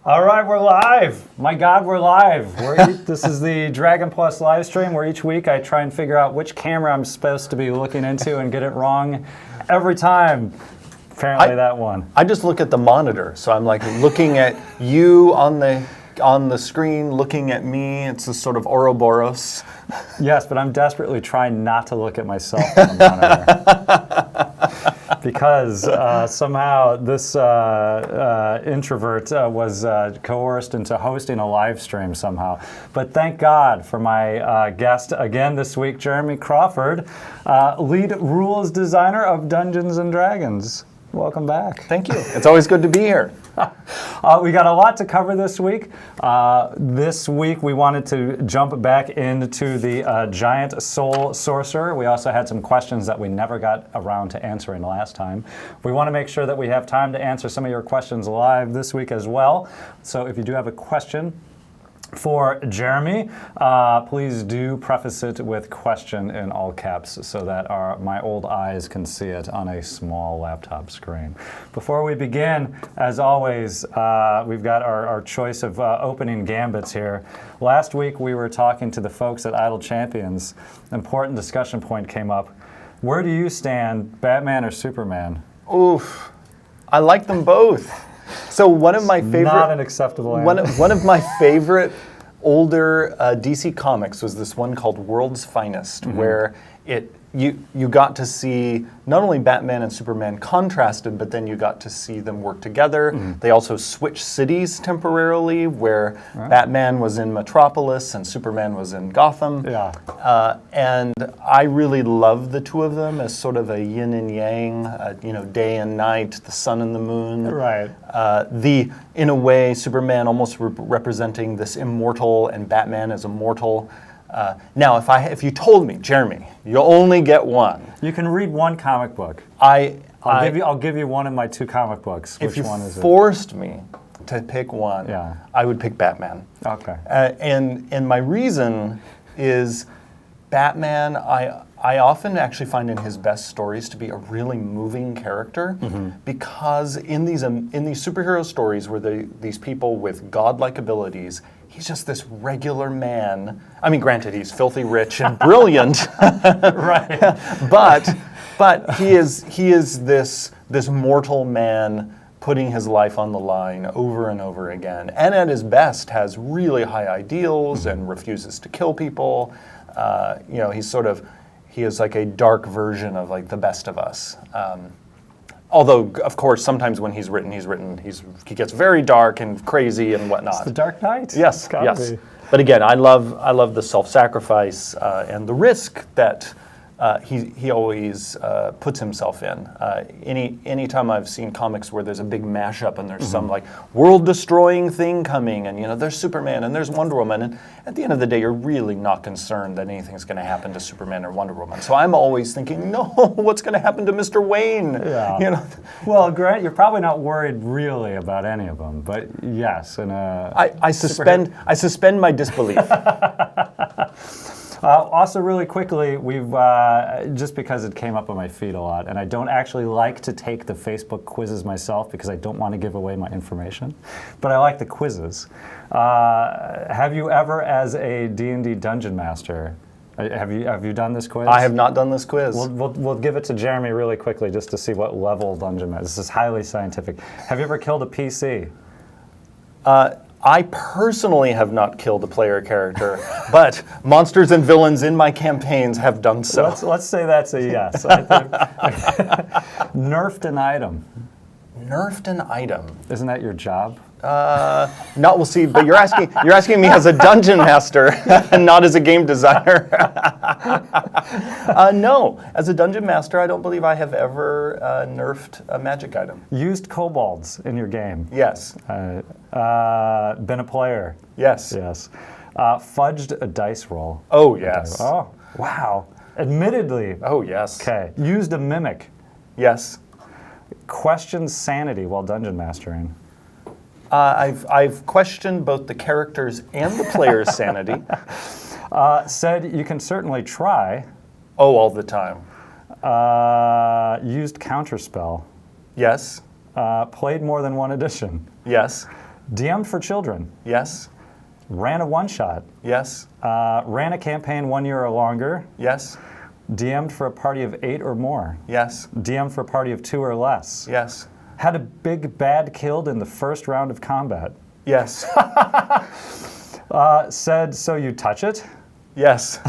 All right, we're live. My God, we're live. This is the Dragon Plus live stream where each week I try and figure out which camera I'm supposed to be looking into and get it wrong every time. Apparently that one. I just look at the monitor, so I'm like looking at you on the screen, looking at me. It's a sort of Ouroboros. Yes, but I'm desperately trying not to look at myself on the monitor. Because somehow this introvert was coerced into hosting a live stream somehow. But thank God for my guest again this week, Jeremy Crawford, lead rules designer of Dungeons & Dragons. Welcome back. Thank you. It's always good to be here. We got a lot to cover this week. This week we wanted to jump back into the giant soul sorcerer. We also had some questions that we never got around to answering last time. We want to make sure that we have time to answer some of your questions live this week as well. So if you do have a question for Jeremy, please do preface it with question in all caps so that my old eyes can see it on a small laptop screen. Before we begin, as always, we've got our choice of opening gambits here. Last week we were talking to the folks at Untitled Champions. Important discussion point came up. Where do you stand, Batman or Superman? Oof. I like them both. So one of my favorite... Not an acceptable answer. One of my favorite older DC comics was this one called World's Finest, where you got to see not only Batman and Superman contrasted, but then you got to see them work together. They also switched cities temporarily, where Batman was in Metropolis and Superman was in Gotham. Yeah. And I really love the two of them as sort of a yin and yang, day and night, the sun and the moon. Right. In a way, Superman almost representing this immortal and Batman as immortal. Now, if you told me, Jeremy, you'll only get one. You can read one comic book. I'll give you one of my two comic books. Which one is it? If you forced me to pick one, Yeah. I would pick Batman. Okay. And my reason is Batman, I often actually find in his best stories to be a really moving character, because in these superhero stories where these people with godlike abilities, he's just this regular man. I mean, granted, he's filthy rich and brilliant, Right. but he is this mortal man putting his life on the line over and over again, and at his best has really high ideals and refuses to kill people. He is like a dark version of like the best of us. Although, of course, sometimes when he gets very dark and crazy and whatnot. It's the Dark Knight. Yes, yes. But again, I love the self-sacrifice and the risk that he always puts himself in. Anytime I've seen comics where there's a big mashup and there's some like world-destroying thing coming, and there's Superman and there's Wonder Woman, and at the end of the day, you're really not concerned that anything's going to happen to Superman or Wonder Woman. So I'm always thinking, no, what's going to happen to Mr. Wayne? Yeah. Well, Grant, you're probably not worried really about any of them, but yes, I suspend my disbelief. Also, really quickly, we've just because it came up on my feed a lot, and I don't actually like to take the Facebook quizzes myself because I don't want to give away my information, but I like the quizzes. Have you ever, as a D&D dungeon master, have you done this quiz? I have not done this quiz. We'll give it to Jeremy really quickly just to see what level dungeon master. This is highly scientific. Have you ever killed a PC? I personally have not killed a player character, but monsters and villains in my campaigns have done so. Let's say that's a yes. I think. Nerfed an item. Nerfed an item. Isn't that your job? No, we'll see. But you're asking me as a dungeon master, and not as a game designer. No, as a dungeon master, I don't believe I have ever nerfed a magic item. Used kobolds in your game. Yes. Been a player. Yes. Yes. Fudged a dice roll. Oh yes. Oh wow. Admittedly. Oh yes. Okay. Used a mimic. Yes. Questioned sanity while dungeon mastering. I've questioned both the characters and the player's sanity. Said you can certainly try. Oh, all the time. Used counterspell. Yes. Played more than one edition. Yes. DM'd for children. Yes. Ran a one-shot. Yes. Ran a campaign 1 year or longer. Yes. DM'd for a party of 8 or more. Yes. DM'd for a party of 2 or less. Yes. Had a big bad killed in the first round of combat. Yes. Said, so you touch it. Yes.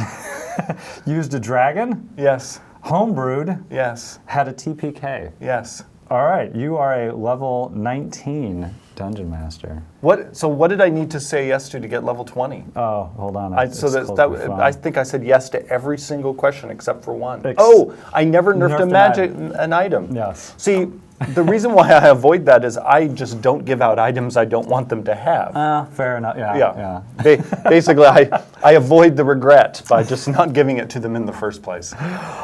Used a dragon. Yes. Homebrewed. Yes. Had a TPK. Yes. All right, you are a level 19 Dungeon Master. So what did I need to say yes to get level 20? Oh, hold on. I think I said yes to every single question except for one. I never nerfed an item. Yes. See, the reason why I avoid that is I just don't give out items I don't want them to have. Fair enough. Yeah. Basically, I avoid the regret by just not giving it to them in the first place.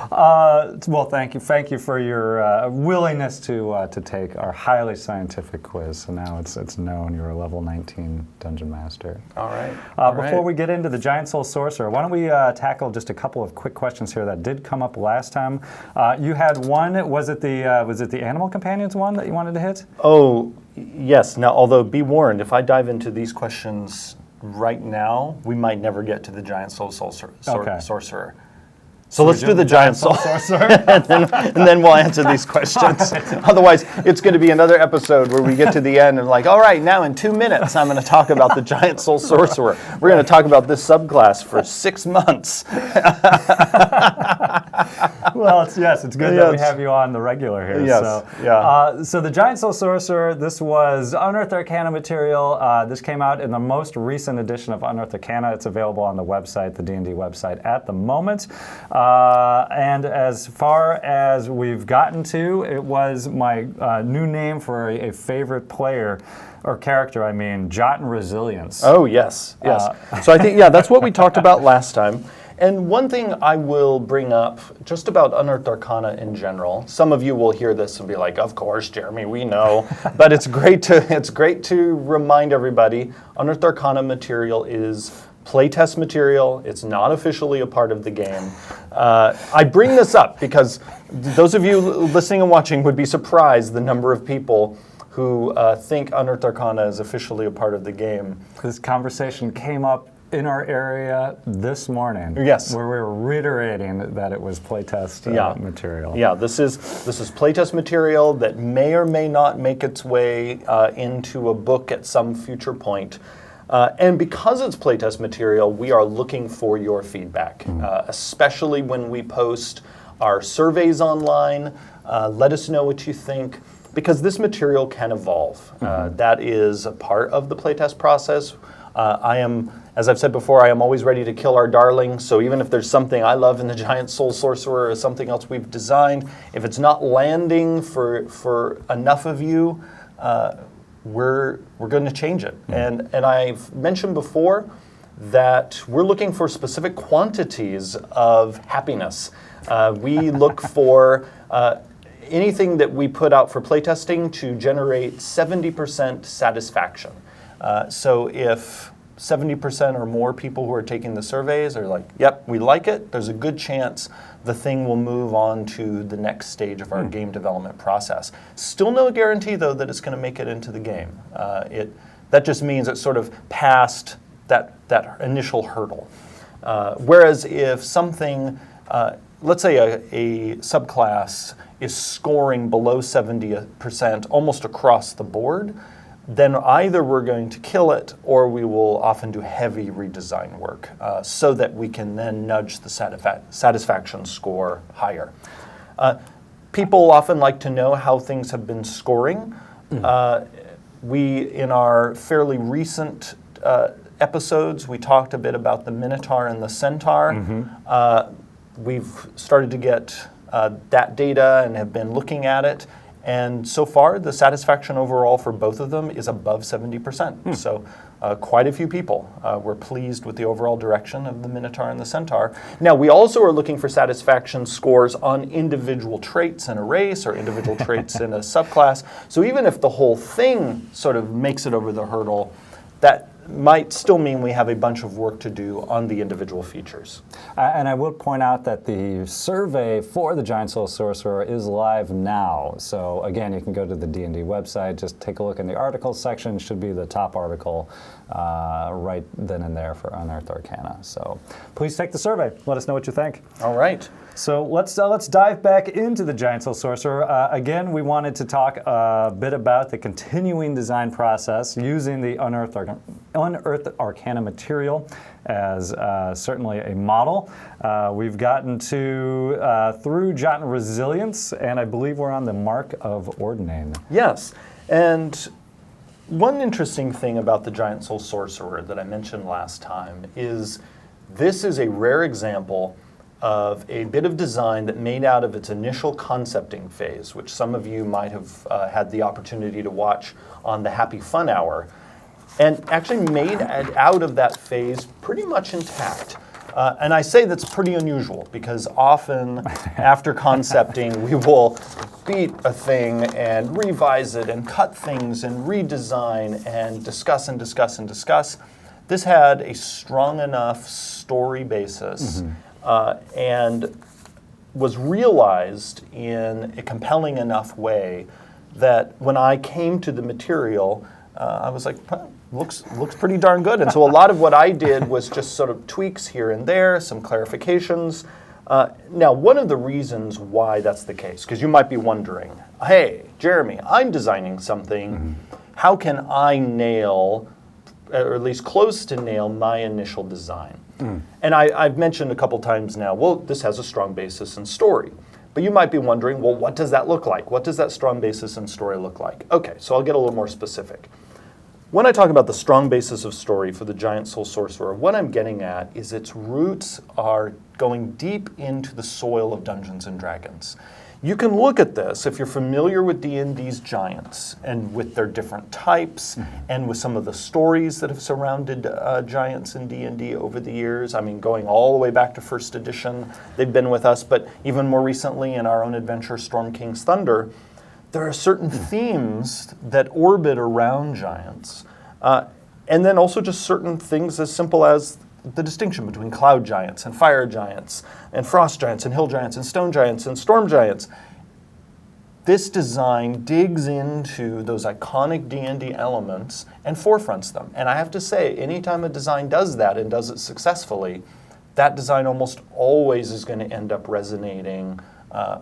Well, thank you. Thank you for your willingness to take our highly scientific quiz. So now it's known you're a level 19 Dungeon Master. All right. Before we get into the Giant Soul Sorcerer, why don't we tackle just a couple of quick questions here that did come up last time. You had one. Was it the Animal Companions one that you wanted to hit? Oh, yes. Now, although be warned, if I dive into these questions right now, we might never get to the Giant Soul Sorcerer. So let's do the Giant Soul Sorcerer, and then we'll answer these questions. Otherwise, it's going to be another episode where we get to the end and like, all right, now in 2 minutes, I'm going to talk about the Giant Soul Sorcerer. We're going to talk about this subclass for 6 months. Well, it's good that we have you on the regular here. Yes. So the Giant Soul Sorcerer, this was Unearthed Arcana material. This came out in the most recent edition of Unearthed Arcana. It's available on the website, the D&D website at the moment. And as far as we've gotten to, it was my new name for a favorite player, or character, I mean, Jot and Resilience. Oh, yes. So I think, that's what we talked about last time. And one thing I will bring up just about Unearthed Arcana in general, some of you will hear this and be like, of course, Jeremy, we know. But it's great to remind everybody, Unearthed Arcana material is playtest material. It's not officially a part of the game. I bring this up because those of you listening and watching would be surprised the number of people who think Unearthed Arcana is officially a part of the game. This conversation came up in our area this morning. Yes. Where we were reiterating that it was playtest material. Yeah, this is playtest material that may or may not make its way into a book at some future point. And because it's playtest material, we are looking for your feedback, especially when we post our surveys online. Let us know what you think, because this material can evolve. That is a part of the playtest process. As I've said before, I am always ready to kill our darlings. So even if there's something I love in the Giant Soul Sorcerer or something else we've designed, if it's not landing for enough of you, we're going to change it. And I've mentioned before that we're looking for specific quantities of happiness. We look for anything that we put out for playtesting to generate 70% satisfaction. So if 70% or more people who are taking the surveys are like, yep, we like it, there's a good chance the thing will move on to the next stage of our game development process. Still no guarantee, though, that it's going to make it into the game. That just means it's sort of past that initial hurdle. Whereas if something, let's say a subclass is scoring below 70% almost across the board, then either we're going to kill it or we will often do heavy redesign work so that we can then nudge the satisfaction score higher. People often like to know how things have been scoring. In our fairly recent episodes, we talked a bit about the Minotaur and the Centaur. We've started to get that data and have been looking at it. And so far, the satisfaction overall for both of them is above 70%. So quite a few people were pleased with the overall direction of the Minotaur and the Centaur. Now, we also are looking for satisfaction scores on individual traits in a race or individual traits in a subclass. So even if the whole thing sort of makes it over the hurdle, that might still mean we have a bunch of work to do on the individual features. And I will point out that the survey for the Giant Soul Sorcerer is live now. So again, you can go to the D&D website, just take a look in the articles section. It should be the top article right then and there for Unearthed Arcana. So please take the survey. Let us know what you think. All right. So let's dive back into the Giant Soul Sorcerer. Again, we wanted to talk a bit about the continuing design process using the Unearthed Arcana material as certainly a model. We've gotten to through Jot and Resilience, and I believe we're on the mark of Ordinate. Yes, and one interesting thing about the Giant Soul Sorcerer that I mentioned last time is this is a rare example of a bit of design that made out of its initial concepting phase, which some of you might have had the opportunity to watch on the Happy Fun Hour, and actually made out of that phase pretty much intact. And I say that's pretty unusual because often after concepting, we will beat a thing and revise it and cut things and redesign and discuss and discuss and discuss. This had a strong enough story basis and was realized in a compelling enough way that when I came to the material, I was like, looks pretty darn good. And so a lot of what I did was just sort of tweaks here and there, some clarifications. Now, one of the reasons why that's the case, because you might be wondering, hey, Jeremy, I'm designing something. How can I nail, or at least close to nail, my initial design? And I've mentioned a couple times now, well, this has a strong basis in story. But you might be wondering, well, what does that look like? What does that strong basis in story look like? Okay, so I'll get a little more specific. When I talk about the strong basis of story for the Giant Soul Sorcerer, what I'm getting at is its roots are going deep into the soil of Dungeons & Dragons. You can look at this, if you're familiar with D&D's giants and with their different types and with some of the stories that have surrounded giants in D&D over the years. I mean, going all the way back to first edition, they've been with us, but even more recently in our own adventure, Storm King's Thunder, there are certain themes that orbit around giants. And then also just certain things as simple as the distinction between cloud giants and fire giants and frost giants and hill giants and stone giants and storm giants. This design digs into those iconic D&D elements and forefronts them. And I have to say, anytime a design does that and does it successfully, that design almost always is going to end up resonating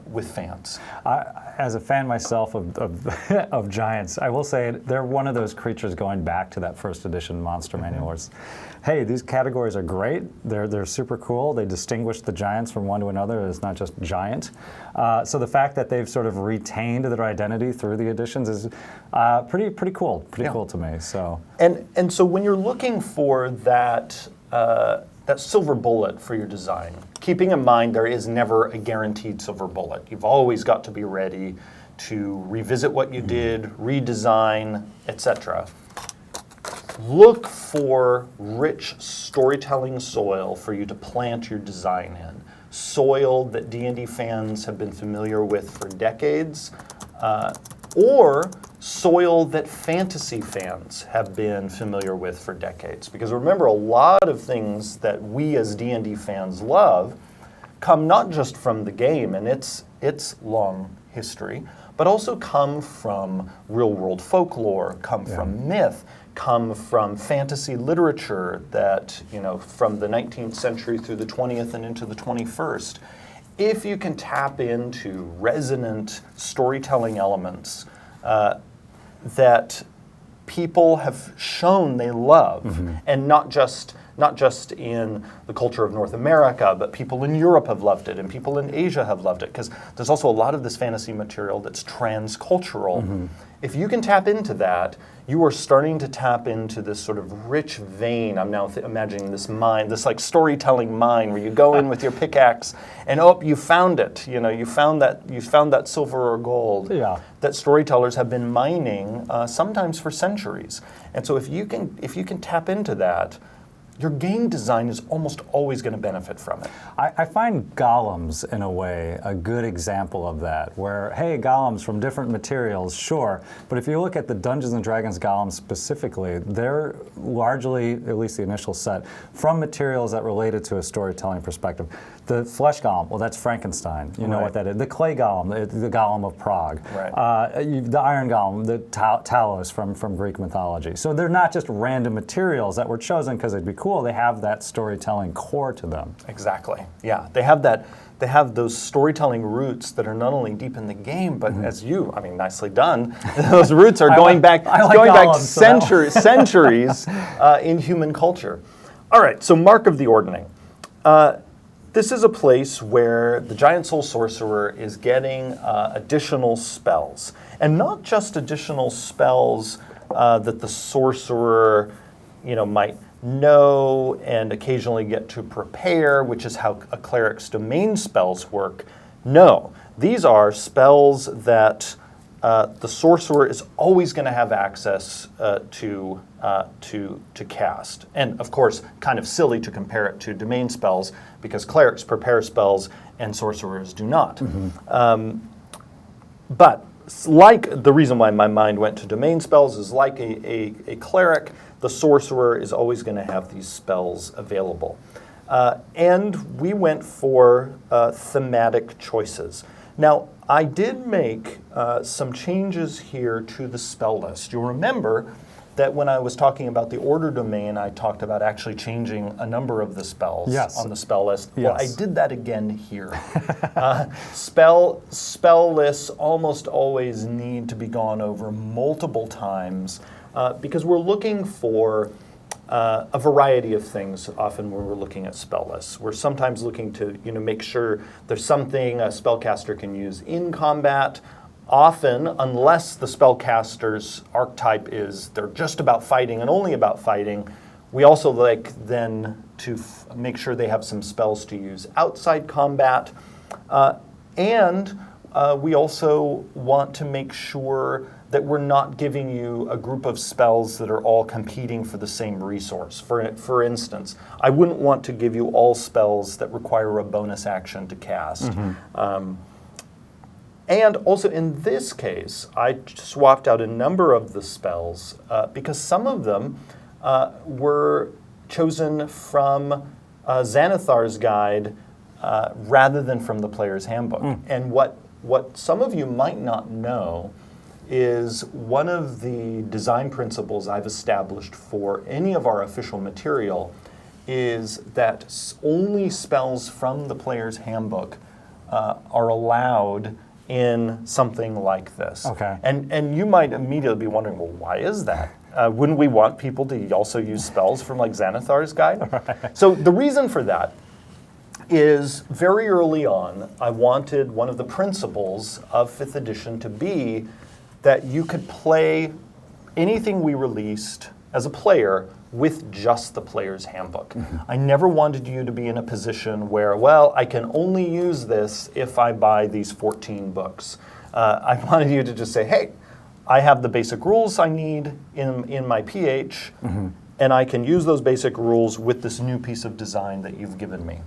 with fans. As a fan myself of giants, I will say they're one of those creatures going back to that first edition monster manuals. Hey, these categories are great. They're super cool. They distinguish the giants from one to another. It's not just giant. So the fact that they've sort of retained their identity through the editions is pretty cool. Pretty cool to me. So and so when you're looking for that silver bullet for your design, keeping in mind there is never a guaranteed silver bullet. You've always got to be ready to revisit what you did, redesign, etc. Look for rich storytelling soil for you to plant your design in. Soil that D&D fans have been familiar with for decades, or soil that fantasy fans have been familiar with for decades. Because remember, a lot of things that we as D&D fans love come not just from the game and its long history, but also come from real-world folklore, come from myth, come from fantasy literature that, from the 19th century through the 20th and into the 21st. If you can tap into resonant storytelling elements that people have shown they love, and not just in the culture of North America, but people in Europe have loved it, and people in Asia have loved it, because there's also a lot of this fantasy material that's transcultural. If you can tap into that, you are starting to tap into this sort of rich vein. I'm now imagining this mine, this like storytelling mine where you go in with your pickaxe and you found it. You found that silver or gold that storytellers have been mining sometimes for centuries. And so if you can tap into that, your game design is almost always going to benefit from it. I find golems, in a way, a good example of that, where, hey, golems from different materials, sure, but if you look at the Dungeons & Dragons golems specifically, they're largely, at least the initial set, from materials that related to a storytelling perspective. The flesh golem, well, that's Frankenstein. You know what that is. The clay golem, the golem of Prague. Right. The iron golem, the Talos from Greek mythology. So they're not just random materials that were chosen because they'd be cool. They have that storytelling core to them. Exactly. Yeah, they have that. They have those storytelling roots that are not only deep in the game, but as you, I mean, nicely done. Those roots are going back centuries in human culture. All right. So, Mark of the Ordinate. This is a place where the giant soul sorcerer is getting additional spells, and not just additional spells that the sorcerer, might know and occasionally get to prepare, which is how a cleric's domain spells work. No, these are spells that the sorcerer is always going to have access to cast. And of course, kind of silly to compare it to domain spells because clerics prepare spells and sorcerers do not. But like the reason why my mind went to domain spells is like a cleric, the sorcerer is always going to have these spells available. And we went for thematic choices. Now, I did make some changes here to the spell list. You'll remember that when I was talking about the order domain, I talked about actually changing a number of the spells on the spell list. Yes. Well, I did that again here. Spell lists almost always need to be gone over multiple times because we're looking for a variety of things often when we're looking at spell lists. We're sometimes looking to make sure there's something a spellcaster can use in combat. Often, unless the spellcaster's archetype is they're just about fighting and only about fighting, we also like then to make sure they have some spells to use outside combat. And we also want to make sure that we're not giving you a group of spells that are all competing for the same resource. For instance, I wouldn't want to give you all spells that require a bonus action to cast. And also in this case, I swapped out a number of the spells because some of them were chosen from Xanathar's guide rather than from the player's handbook. And what some of you might not know is one of the design principles I've established for any of our official material is that only spells from the player's handbook are allowed in something like this. Okay. And you might immediately be wondering, well, why is that? Wouldn't we want people to also use spells from like Xanathar's guide? Right. So the reason for that is very early on, I wanted one of the principles of 5th edition to be that you could play anything we released as a player with just the player's handbook. I never wanted you to be in a position where, well, I can only use this if I buy these 14 books. I wanted you to just say, hey, I have the basic rules I need in my PH, and I can use those basic rules with this new piece of design that you've given me.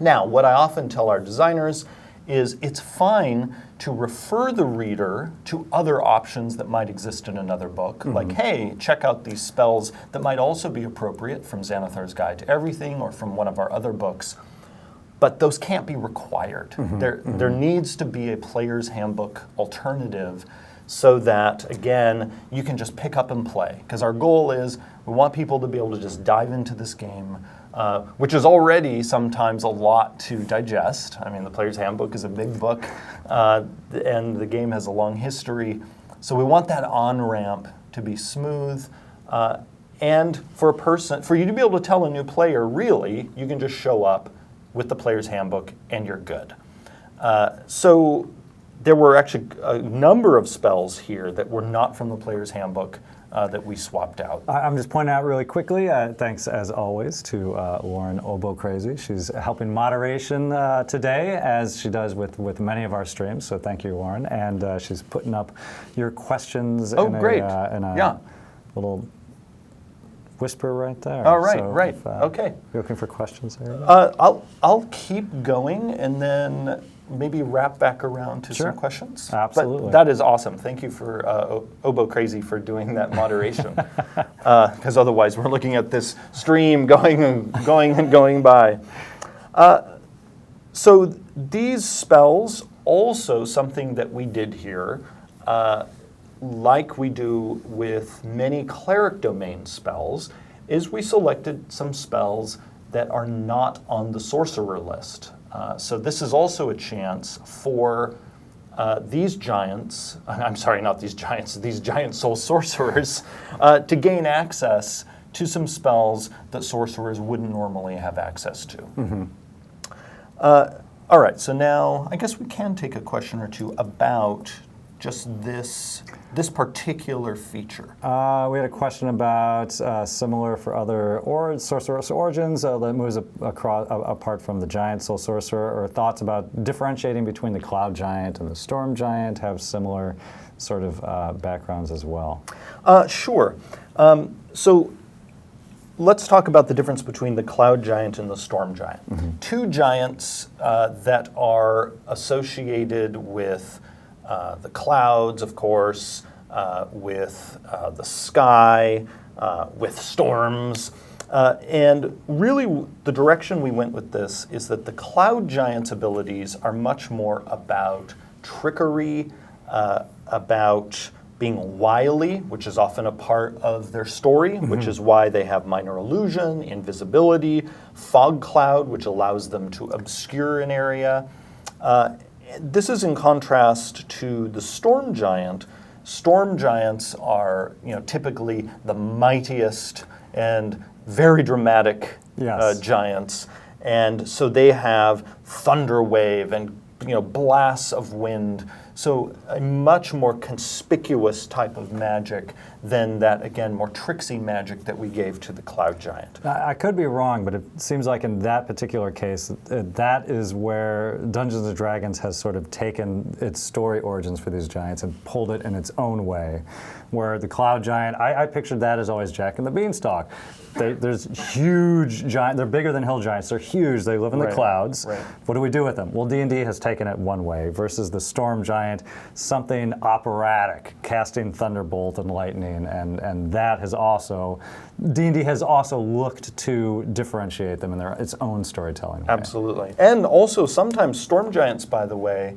Now, what I often tell our designers is it's fine to refer the reader to other options that might exist in another book. Like, hey, check out these spells that might also be appropriate from Xanathar's Guide to Everything or from one of our other books. But those can't be required. There needs to be a player's handbook alternative so that, again, you can just pick up and play. Because our goal is we want people to be able to just dive into this game, which is already sometimes a lot to digest. I mean, the Player's Handbook is a big book, and the game has a long history. So we want that on-ramp to be smooth. And for you to be able to tell a new player, really, you can just show up with the Player's Handbook and you're good. So there were actually a number of spells here that were not from the Player's Handbook that we swapped out. I'm just pointing out really quickly, thanks as always to Lauren Obo Crazy. She's helping moderation today, as she does with many of our streams, so thank you, Lauren. And she's putting up your questions in great. a little whisper right there. All right, So right. if, Okay. You're looking for questions there? I'll keep going and then maybe wrap back around to Sure. some questions. Absolutely. But that is awesome. Thank you for Obo Crazy for doing that moderation. Because otherwise we're looking at this stream going by. So these spells, also something that we did here, like we do with many cleric domain spells, is we selected some spells that are not on the sorcerer list. So this is also a chance for these giants, I'm sorry, not these giants, these giant soul sorcerers, to gain access to some spells that sorcerers wouldn't normally have access to. Mm-hmm. All right, so now I guess we can take a question or two about just this particular feature. We had a question about similar for other sorcerer's origins that moves apart from the giant soul sorcerer, or thoughts about differentiating between the cloud giant and the storm giant have similar sort of backgrounds as well. Sure. So let's talk about the difference between the cloud giant and the storm giant. Mm-hmm. Two giants that are associated with the clouds, of course, with the sky, with storms. And really, the direction we went with this is that the cloud giant's abilities are much more about trickery, about being wily, which is often a part of their story, mm-hmm. which is why they have minor illusion, invisibility, fog cloud, which allows them to obscure an area. This is in contrast to the storm giant. Storm giants are, typically the mightiest and very dramatic giants, and so they have thunder wave and blasts of wind. So a much more conspicuous type of magic than that, again, more tricksy magic that we gave to the cloud giant. I could be wrong, but it seems like in that particular case, that is where Dungeons & Dragons has sort of taken its story origins for these giants and pulled it in its own way. Where the cloud giant, I pictured that as always Jack and the Beanstalk. There's huge giant, they're bigger than hill giants, they're huge, they live in the clouds. Right. What do we do with them? Well, D&D has taken it one way versus the storm giant, something operatic, casting thunderbolt and lightning, and that has also, D&D has also looked to differentiate them in its own storytelling way. Absolutely. And also sometimes storm giants, by the way,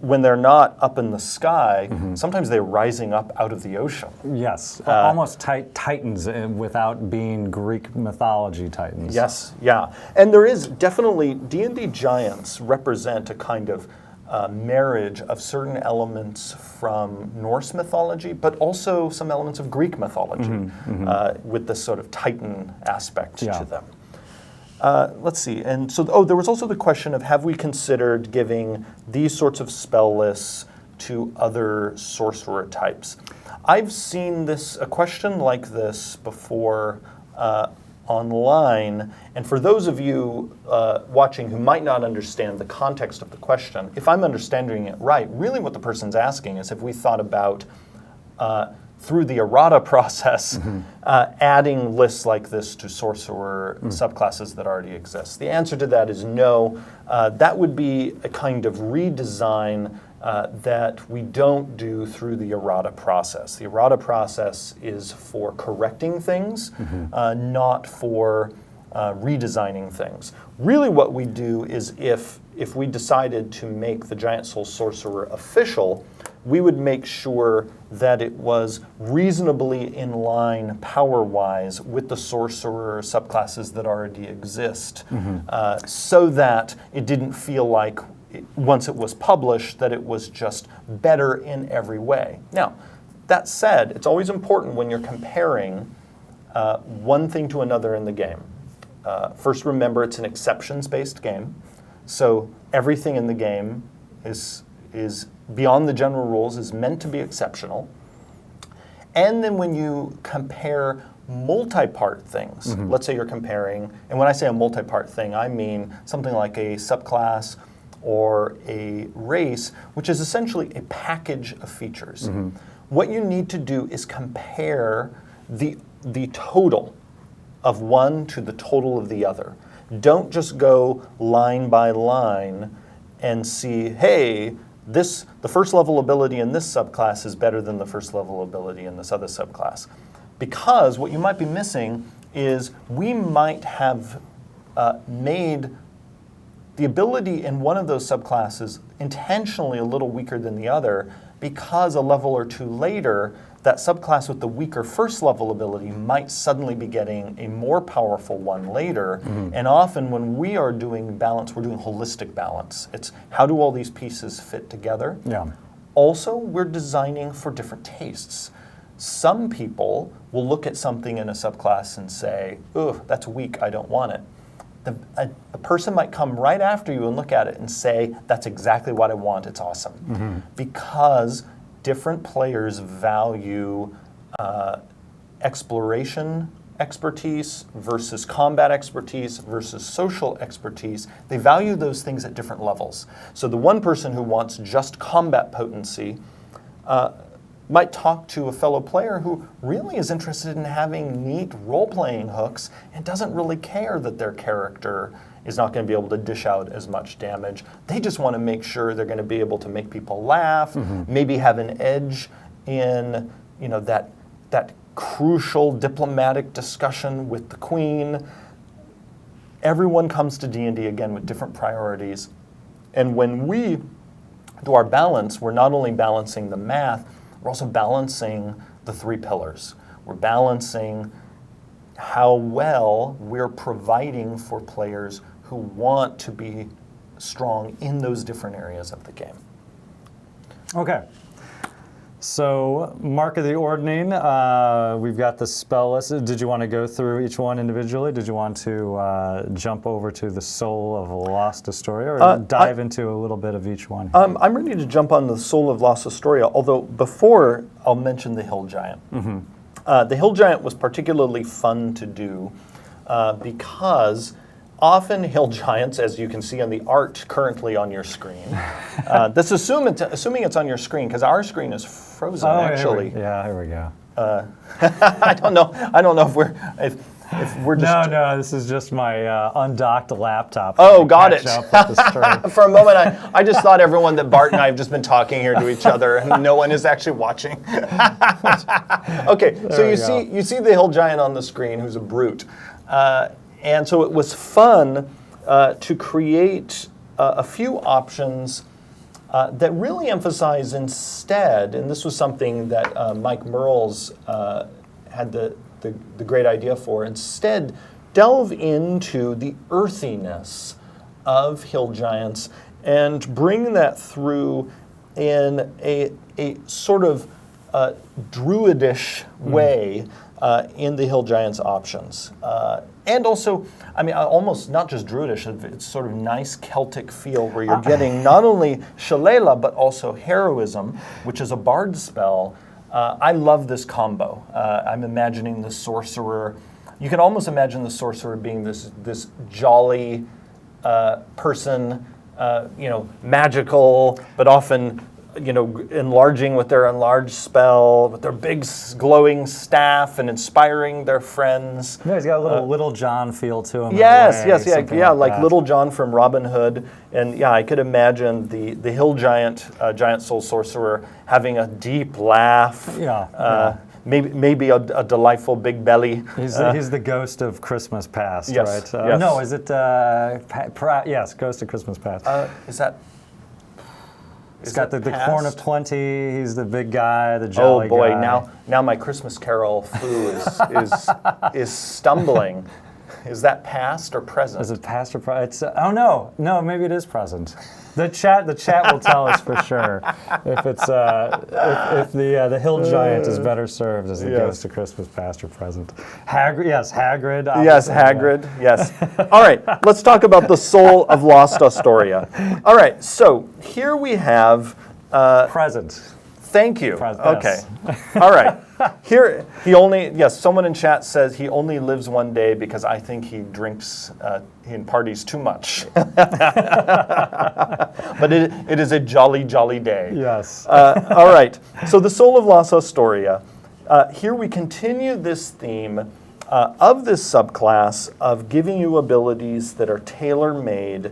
when they're not up in the sky, mm-hmm. sometimes they're rising up out of the ocean. Yes, almost titans without being Greek mythology titans. Yes, yeah. And there is definitely, D&D giants represent a kind of marriage of certain elements from Norse mythology, but also some elements of Greek mythology, mm-hmm, mm-hmm. With this sort of titan aspect to them. Let's see, and so, there was also the question of, have we considered giving these sorts of spell lists to other sorcerer types? I've seen a question like this before online, and for those of you watching who might not understand the context of the question, if I'm understanding it right, really what the person's asking is, have we thought about through the errata process, mm-hmm. Adding lists like this to sorcerer subclasses that already exist? The answer to that is no. That would be a kind of redesign that we don't do through the errata process. The errata process is for correcting things, mm-hmm. Not for redesigning things. Really what we do is if we decided to make the Giant Soul Sorcerer official, we would make sure that it was reasonably in line power-wise with the sorcerer subclasses that already exist, mm-hmm. So that it didn't feel like, once it was published, that it was just better in every way. Now, that said, it's always important when you're comparing one thing to another in the game. First, remember it's an exceptions-based game, so everything in the game is beyond the general rules, is meant to be exceptional. And then when you compare multi-part things, mm-hmm. let's say you're comparing, and when I say a multi-part thing, I mean something like a subclass or a race, which is essentially a package of features. Mm-hmm. What you need to do is compare the the total of one to the total of the other. Don't just go line by line and see, hey, the first level ability in this subclass is better than the first level ability in this other subclass. Because what you might be missing is we might have made the ability in one of those subclasses intentionally a little weaker than the other, because a level or two later, that subclass with the weaker first level ability might suddenly be getting a more powerful one later. And often when we are doing balance, we're doing holistic balance. It's how do all these pieces fit together? Yeah. Also, we're designing for different tastes. Some people will look at something in a subclass and say, "Ugh, that's weak, I don't want it." A person might come right after you and look at it and say, "That's exactly what I want, it's awesome." Because different players value exploration expertise versus combat expertise versus social expertise. They value those things at different levels. So the one person who wants just combat potency might talk to a fellow player who really is interested in having neat role-playing hooks and doesn't really care that their character is not going to be able to dish out as much damage. They just want to make sure they're going to be able to make people laugh, maybe have an edge in, you know, that crucial diplomatic discussion with the queen. Everyone comes to D&D again with different priorities. And when we do our balance, we're not only balancing the math, we're also balancing the three pillars. We're balancing how well we're providing for players who want to be strong in those different areas of the game. Okay. So, Mark of the Ordinate, we've got the spell list. Did you want to go through each one individually? Did you want to jump over to the Soul of Lost Astoria, or dive into a little bit of each one? I'm ready to jump on the Soul of Lost Astoria, although before I'll mention the Hill Giant. The Hill Giant was particularly fun to do because often hill giants, as you can see on the art currently on your screen, that's assuming it's on your screen, because our screen is frozen, actually. Here we go. I don't know if we're just... No, this is just my undocked laptop. Oh, got it. For a moment, I just thought everyone that Bart and I have just been talking here to each other, and no one is actually watching. Okay, so you see the hill giant on the screen, who's a brute. And so it was fun to create a few options that really emphasize instead, and this was something that Mike Merles had the great idea for, instead delve into the earthiness of hill giants and bring that through in a sort of druidish way in the hill giants options. And also, I mean, almost not just druidish, it's sort of nice Celtic feel where you're getting not only shillelagh, but also heroism, which is a bard spell. I love this combo. I'm imagining the sorcerer. You can almost imagine the sorcerer being this jolly person, magical, but often, enlarging with their enlarged spell, with their big glowing staff and inspiring their friends. Yeah, he's got a little John feel to him. Yes, like Little John from Robin Hood. And yeah, I could imagine the hill giant, giant soul sorcerer, having a deep laugh. Maybe a delightful big belly. He's the ghost of Christmas Past, yes, right? yes. No, is it? Yes, Ghost of Christmas Past. Is that? He's got the Corn of Plenty. He's the big guy, the jolly guy. Oh boy, now my Christmas Carol flu is stumbling. Is that past or present? Is it past or present? Oh no, maybe it is present. The chat will tell us for sure if it's if the hill giant is better served as the Ghost of Christmas Past or present. Hagrid. Yes, Hagrid. Yes. All right, let's talk about the Soul of Lost Astoria. All right, so here we have present. Thank you. Okay. Yes. All right. Here, someone in chat says he only lives one day because I think he drinks in parties too much. But it is a jolly, jolly day. Yes. All right. So the Soul of Lost Astoria Here we continue this theme of this subclass of giving you abilities that are tailor-made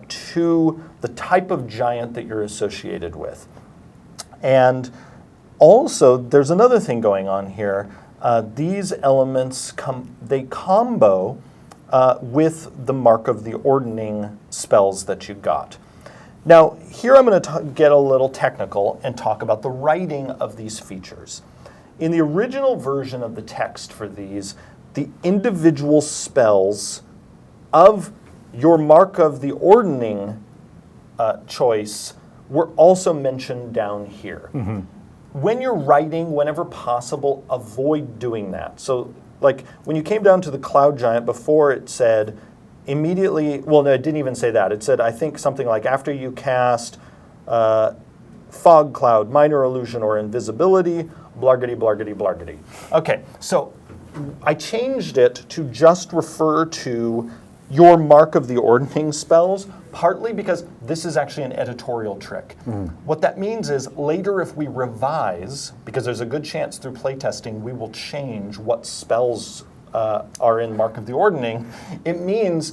to the type of giant that you're associated with. And also, there's another thing going on here. These elements combo with the Mark of the Ordning spells that you got. Now, here I'm going to get a little technical and talk about the writing of these features. In the original version of the text for these, the individual spells of your Mark of the Ordning choice were also mentioned down here. Mm-hmm. When you're writing, whenever possible, avoid doing that. So, like, when you came down to the Cloud Giant, before it said immediately, well, no, it didn't even say that. It said, I think, something like after you cast Fog Cloud, Minor Illusion, or Invisibility, blargity, blargity, blargity. Okay, so I changed it to just refer to your Mark of the Ordning spells, partly because this is actually an editorial trick. Mm. What that means is later if we revise, because there's a good chance through playtesting we will change what spells are in Mark of the Ordning, it means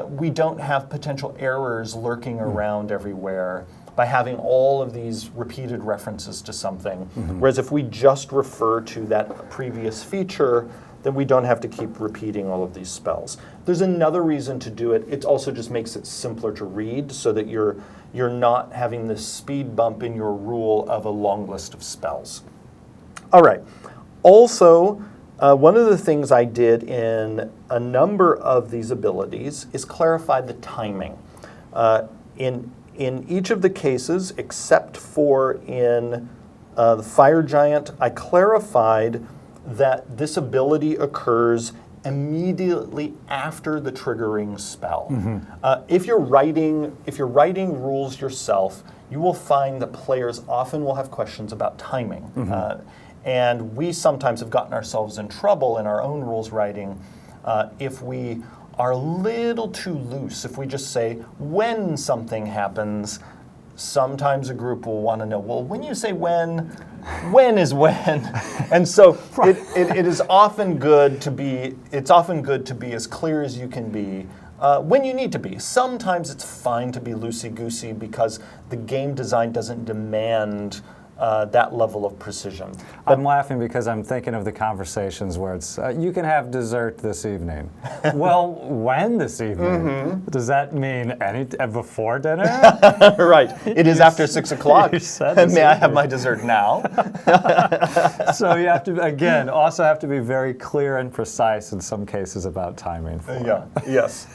we don't have potential errors lurking around everywhere by having all of these repeated references to something. Mm-hmm. Whereas if we just refer to that previous feature, then we don't have to keep repeating all of these spells. There's another reason to do it. It also just makes it simpler to read so that you're not having this speed bump in your rule of a long list of spells. All right. Also, one of the things I did in a number of these abilities is clarify the timing. In each of the cases, except for in the Fire Giant, I clarified that this ability occurs immediately after the triggering spell. Mm-hmm. If you're writing rules yourself, you will find that players often will have questions about timing. Mm-hmm. And we sometimes have gotten ourselves in trouble in our own rules writing if we are a little too loose. If we just say when something happens, sometimes a group will want to know, well, when you say when is when? And so it is often good to be, as clear as you can be when you need to be. Sometimes it's fine to be loosey-goosey because the game design doesn't demand that level of precision. But I'm laughing because I'm thinking of the conversations where it's, you can have dessert this evening. Well, when this evening? Mm-hmm. Does that mean before dinner? Right. It is after 6 o'clock. May I have my dessert now? So you have to, again, also have to be very clear and precise in some cases about timing. Yes.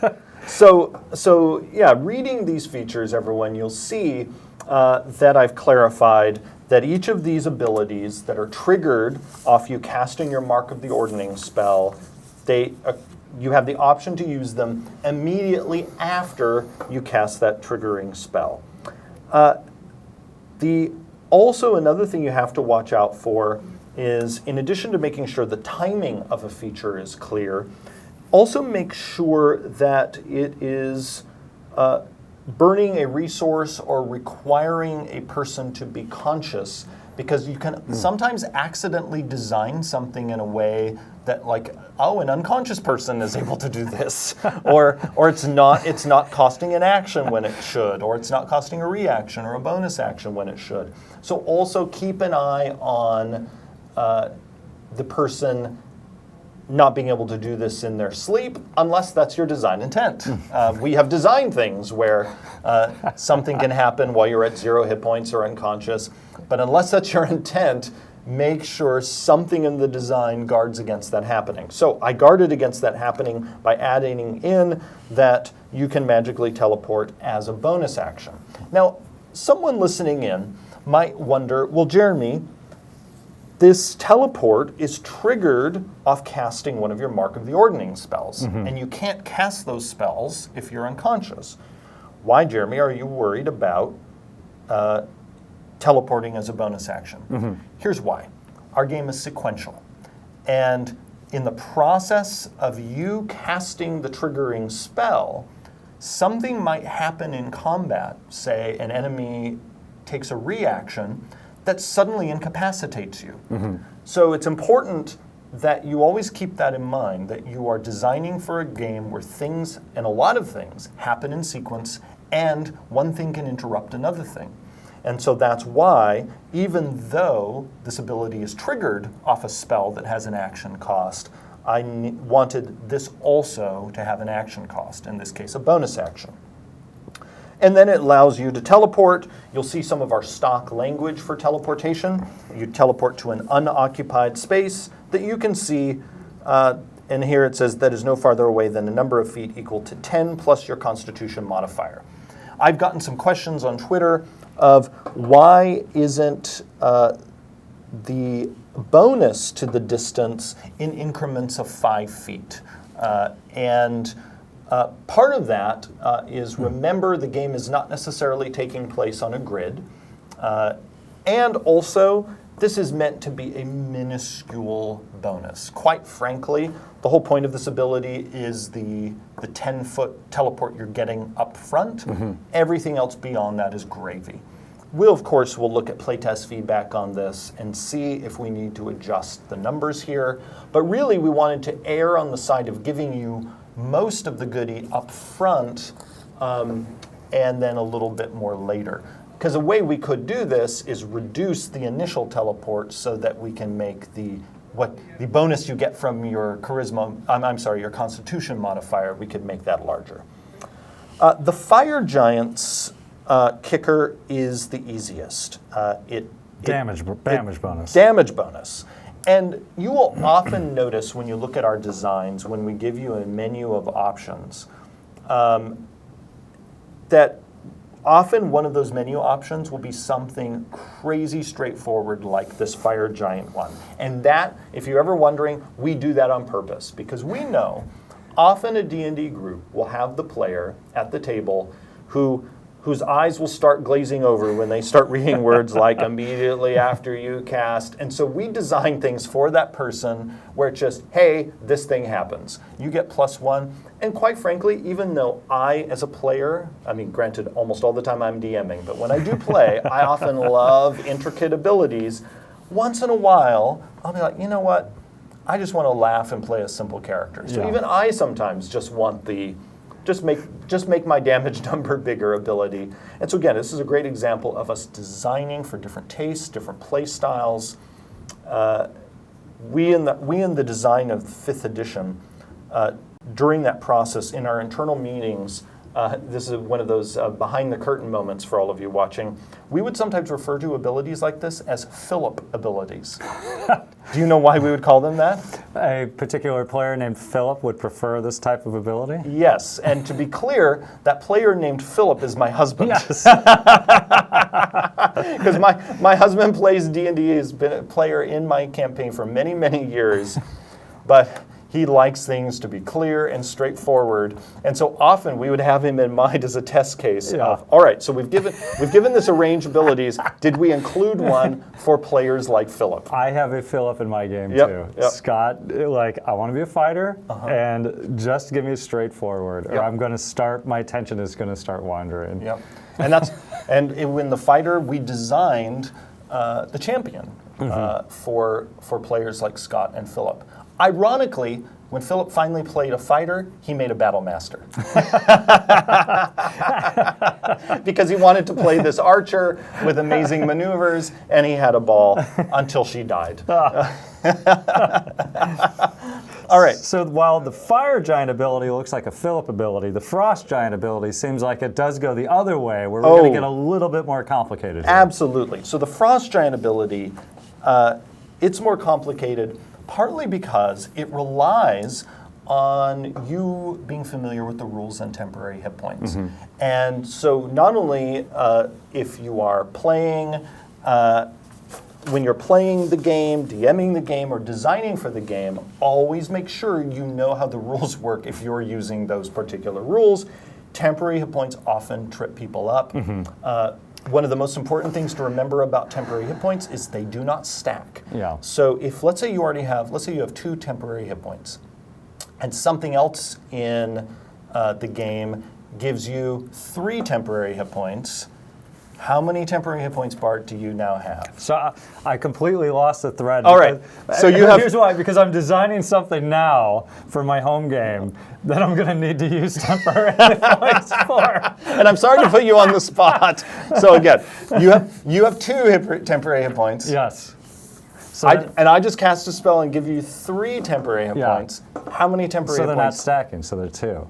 So yeah, reading these features, everyone, you'll see that I've clarified that each of these abilities that are triggered off you casting your Mark of the Ordning spell, you have the option to use them immediately after you cast that triggering spell. Also, another thing you have to watch out for is, in addition to making sure the timing of a feature is clear, also make sure that it is burning a resource or requiring a person to be conscious, because you can sometimes accidentally design something in a way that, like, oh, an unconscious person is able to do this, or it's not costing an action when it should, or it's not costing a reaction or a bonus action when it should. So also keep an eye on the person not being able to do this in their sleep, unless that's your design intent. We have designed things where something can happen while you're at 0 hit points or unconscious, but unless that's your intent, make sure something in the design guards against that happening. So I guarded against that happening by adding in that you can magically teleport as a bonus action. Now, someone listening in might wonder, well, Jeremy, this teleport is triggered off casting one of your Mark of the Ordning spells, and you can't cast those spells if you're unconscious. Why, Jeremy, are you worried about teleporting as a bonus action? Here's why. Our game is sequential, and in the process of you casting the triggering spell, something might happen in combat. Say an enemy takes a reaction that suddenly incapacitates you. So it's important that you always keep that in mind, that you are designing for a game where things, and a lot of things, happen in sequence, and one thing can interrupt another thing. And so that's why, even though this ability is triggered off a spell that has an action cost, I wanted this also to have an action cost, in this case a bonus action. And then it allows you to teleport. You'll see some of our stock language for teleportation. You teleport to an unoccupied space that you can see, and here it says that is no farther away than a number of feet equal to 10 plus your Constitution modifier. I've gotten some questions on Twitter of why isn't the bonus to the distance in increments of 5 feet. Part of that is, remember, the game is not necessarily taking place on a grid. And also, this is meant to be a minuscule bonus. Quite frankly, the whole point of this ability is the 10-foot teleport you're getting up front. Everything else beyond that is gravy. We'll, of course, will look at playtest feedback on this and see if we need to adjust the numbers here. But really, we wanted to err on the side of giving you most of the goodie up front and then a little bit more later. Because a way we could do this is reduce the initial teleport so that we can make the bonus you get from your your Constitution modifier, we could make that larger. The Fire Giant's kicker is the easiest. Damage bonus. Damage bonus. And you will often notice when you look at our designs, when we give you a menu of options, that often one of those menu options will be something crazy straightforward like this Fire Giant one. And that, if you're ever wondering, we do that on purpose because we know often a D&D group will have the player at the table whose eyes will start glazing over when they start reading words like immediately after you cast. And so we design things for that person where it's just, hey, this thing happens. You get +1. And quite frankly, even though I, as a player, I mean, granted, almost all the time I'm DMing, but when I do play, I often love intricate abilities. Once in a while, I'll be like, you know what? I just want to laugh and play a simple character. So even I sometimes just want the just make my damage number bigger ability. And so again, this is a great example of us designing for different tastes, different play styles. We in the design of 5th edition, during that process in our internal meetings, this is one of those behind the curtain moments for all of you watching. We would sometimes refer to abilities like this as Philip abilities. Do you know why we would call them that? A particular player named Philip would prefer this type of ability? Yes, and to be clear, that player named Philip is my husband. Yes. Because my husband plays D&D, has been a player in my campaign for many, many years, but he likes things to be clear and straightforward, and so often we would have him in mind as a test case of, all right, so we've given this a range of abilities. Did we include one for players like Philip? I have a Philip in my game too. Yep. Scott, I want to be a fighter, and just give me a straightforward, or I'm going to start. My attention is going to start wandering. Yep. And when the fighter, we designed the champion for players like Scott and Philip. Ironically, when Philip finally played a fighter, he made a battle master. Because he wanted to play this archer with amazing maneuvers, and he had a ball until she died. All right. So while the Fire Giant ability looks like a Philip ability, the Frost Giant ability seems like it does go the other way, where we're going to get a little bit more complicated here. Absolutely. So the Frost Giant ability, it's more complicated, partly because it relies on you being familiar with the rules and temporary hit points. And so not only if you are playing, when you're playing the game, DMing the game, or designing for the game, always make sure you know how the rules work if you're using those particular rules. Temporary hit points often trip people up. One of the most important things to remember about temporary hit points is they do not stack. Yeah. So if, let's say you have 2 temporary hit points, and something else in the game gives you 3 temporary hit points, How many temporary hit points, Bart, do you now have? So I completely lost the thread. All right. So you have. Here's why, because I'm designing something now for my home game that I'm going to need to use temporary hit points for. And I'm sorry to put you on the spot. So again, you have 2 temporary hit points. Yes. So And I just cast a spell and give you 3 temporary hit Yeah. points. How many temporary so hit they're not points? stacking, so they're 2.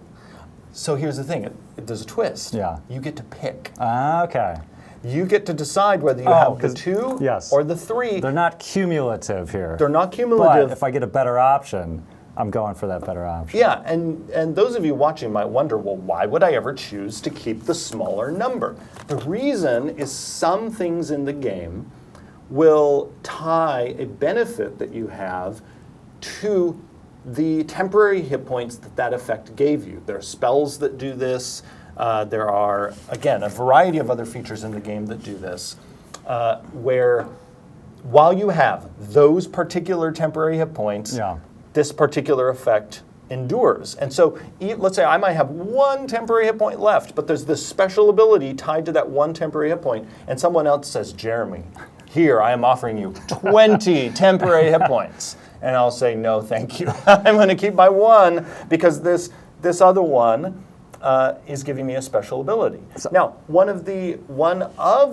So here's the thing. There's a twist. Yeah. You get to pick. Okay. You get to decide whether you have the 'cause- 2 yes. or the 3. They're not cumulative here. They're not But cumulative. if I get a better option, I'm going for that better option. Yeah, and those of you watching might wonder, well, why would I ever choose to keep the smaller number? The reason is some things in the game will tie a benefit that you have to the temporary hit points that effect gave you. There are spells that do this. There are, again, a variety of other features in the game that do this, where while you have those particular temporary hit points, Yeah. this particular effect endures. And so let's say I might have 1 temporary hit point left, but there's this special ability tied to that 1 temporary hit point, and someone else says, Jeremy, here I am offering you 20 temporary hit points. And I'll say, no, thank you. I'm going to keep my 1 because this other one is giving me a special ability. Now, one of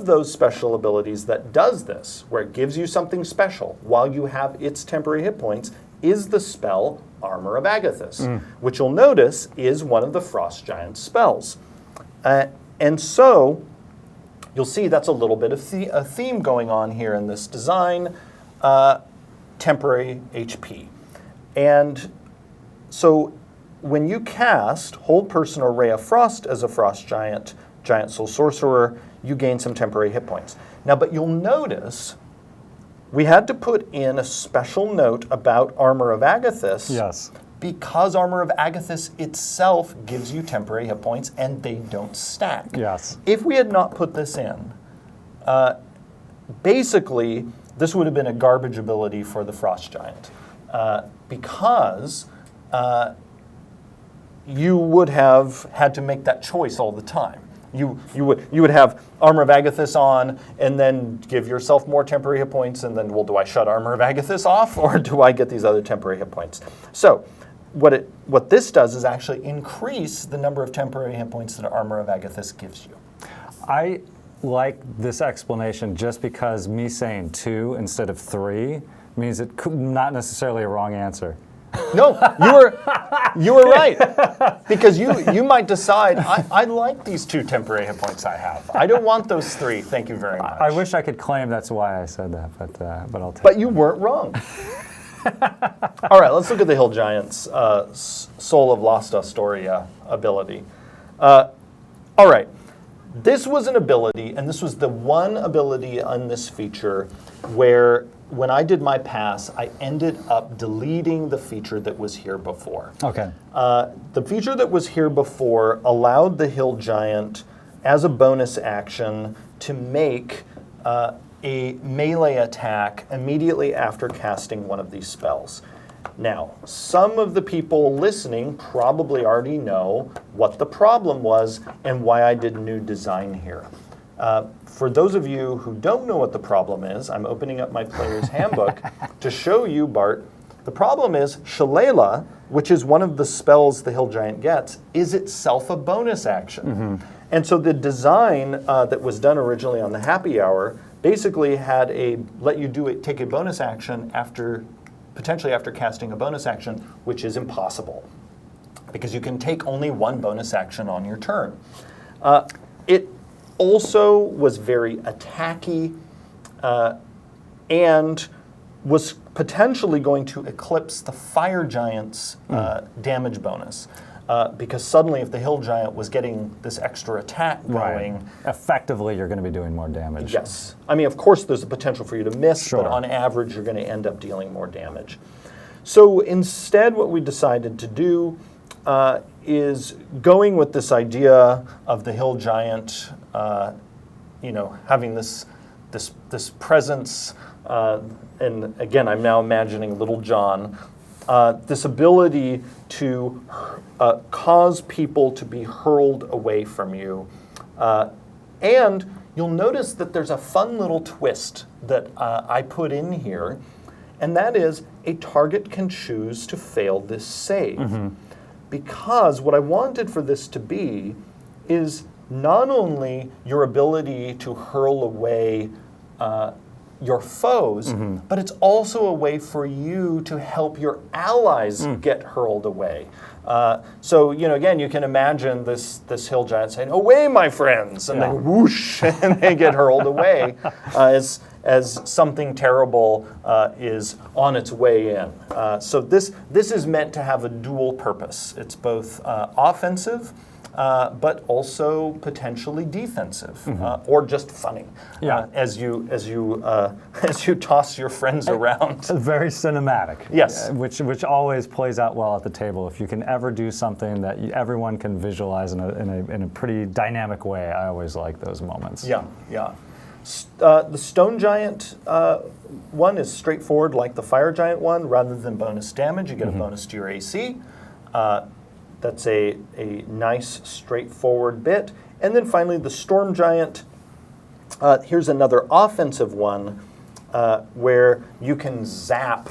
those special abilities that does this, where it gives you something special while you have its temporary hit points, is the spell Armor of Agathis, which you'll notice is one of the Frost Giant's spells. And so you'll see that's a little bit of a theme going on here in this design, temporary HP. And so when you cast Hold Person or Ray of Frost as a Frost Giant, Giant Soul Sorcerer, you gain some temporary hit points. Now, but you'll notice we had to put in a special note about Armor of Agathis. Yes. Because Armor of Agathis itself gives you temporary hit points and they don't stack. Yes. If we had not put this in, basically this would have been a garbage ability for the Frost Giant, because you would have had to make that choice all the time. You would have Armor of Agathis on and then give yourself more temporary hit points, and then, well, do I shut Armor of Agathis off or do I get these other temporary hit points? So what this does is actually increase the number of temporary hit points that Armor of Agathis gives you. I like this explanation just because me saying 2 instead of 3 means it could not necessarily a wrong answer. No, you were right. Because you might decide, I like these 2 temporary hit points I have. I don't want those 3. Thank you very much. I wish I could claim that's why I said that, but I'll take But you weren't wrong. All right, let's look at the Hill Giant's Soul of Lost Astoria ability. All right, this was an ability, and this was the one ability on this feature where when I did my pass, I ended up deleting the feature that was here before. Okay. The feature that was here before allowed the Hill Giant, as a bonus action, to make a melee attack immediately after casting one of these spells. Now, some of the people listening probably already know what the problem was and why I did new design here. For those of you who don't know what the problem is, I'm opening up my player's handbook to show you, Bart. The problem is Shillelagh, which is one of the spells the Hill Giant gets, is itself a bonus action. Mm-hmm. And so the design that was done originally on the Happy Hour basically had let you take a bonus action potentially after casting a bonus action, which is impossible because you can take only one bonus action on your turn. It also was very attacky and was potentially going to eclipse the Fire Giant's damage bonus. Because suddenly if the Hill Giant was getting this extra attack going... Right. Effectively, you're going to be doing more damage. Yes. I mean, of course, there's a potential for you to miss, Sure. but on average, you're going to end up dealing more damage. So instead, what we decided to do is going with this idea of the Hill Giant, having this presence, and again, I'm now imagining Little John, this ability to cause people to be hurled away from you, and you'll notice that there's a fun little twist that I put in here, and that is a target can choose to fail this save. Because what I wanted for this to be is not only your ability to hurl away your foes, but it's also a way for you to help your allies get hurled away. So, again, you can imagine this hill giant saying, "Away, my friends!" And then whoosh, and they get hurled away as something terrible is on its way in. So this is meant to have a dual purpose. It's both offensive, but also potentially defensive, or just funny. As you toss your friends around. Very cinematic. Yes. Which always plays out well at the table. If you can ever do something that everyone can visualize in a pretty dynamic way, I always like those moments. Yeah. The stone giant one is straightforward, like the fire giant one. Rather than bonus damage, you get a bonus to your AC. That's a nice, straightforward bit. And then finally, the storm giant. Here's another offensive one where you can zap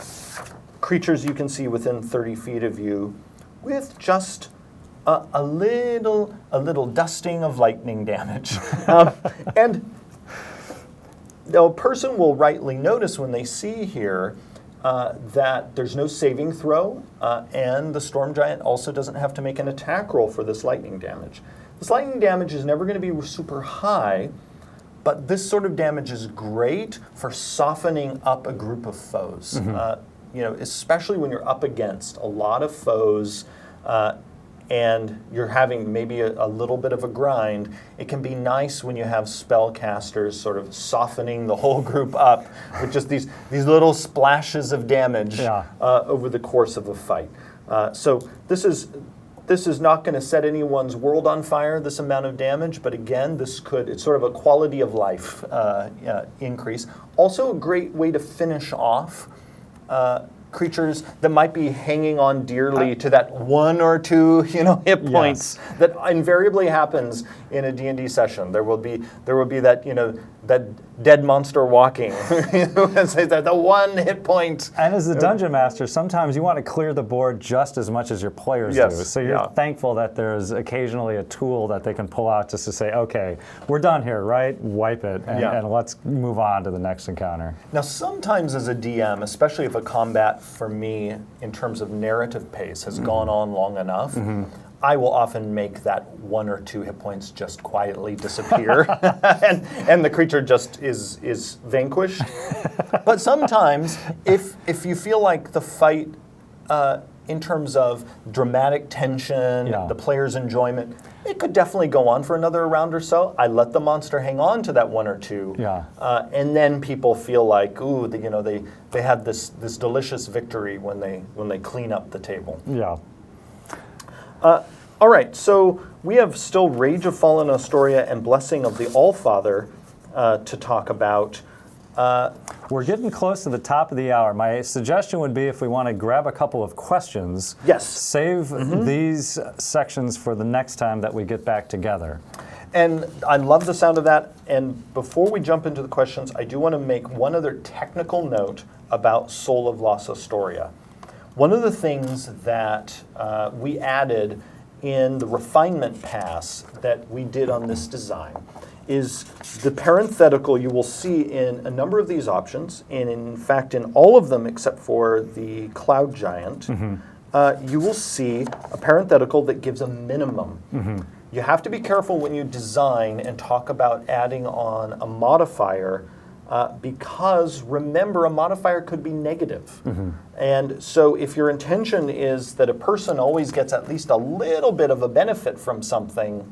creatures you can see within 30 feet of you with just a little dusting of lightning damage. And a person will rightly notice when they see here that there's no saving throw, and the storm giant also doesn't have to make an attack roll for this lightning damage. This lightning damage is never going to be super high, but this sort of damage is great for softening up a group of foes. Especially when you're up against a lot of foes, and you're having maybe a little bit of a grind. It can be nice when you have spellcasters sort of softening the whole group up with just these little splashes of damage over the course of a fight. So this is not going to set anyone's world on fire, this amount of damage, but again, it's sort of a quality of life increase. Also a great way to finish off creatures that might be hanging on dearly to that 1 or 2, hit points that invariably happens in a D&D session. There will be that, that dead monster walking, the 1 hit point. And as the dungeon master, sometimes you want to clear the board just as much as your players do. So you're thankful that there's occasionally a tool that they can pull out just to say, okay, we're done here, right? Wipe it, and let's move on to the next encounter. Now, sometimes as a DM, especially if a combat for me, in terms of narrative pace, has gone on long enough, I will often make that 1 or 2 hit points just quietly disappear, and the creature just is vanquished. But sometimes, if you feel like the fight, in terms of dramatic tension, the player's enjoyment, it could definitely go on for another round or so. I let the monster hang on to that 1 or 2, and then people feel like, ooh, they had this delicious victory when they clean up the table. All right, so we have still Rage of Fallen Astoria and Blessing of the Allfather to talk about. We're getting close to the top of the hour. My suggestion would be if we want to grab a couple of questions, save these sections for the next time that we get back together. And I love the sound of that. And before we jump into the questions, I do want to make one other technical note about Soul of Los Astoria. One of the things that we added in the refinement pass that we did on this design is the parenthetical you will see in a number of these options, and in fact in all of them except for the Cloud Giant, you will see a parenthetical that gives a minimum. You have to be careful when you design and talk about adding on a modifier, because remember, a modifier could be negative. And so if your intention is that a person always gets at least a little bit of a benefit from something,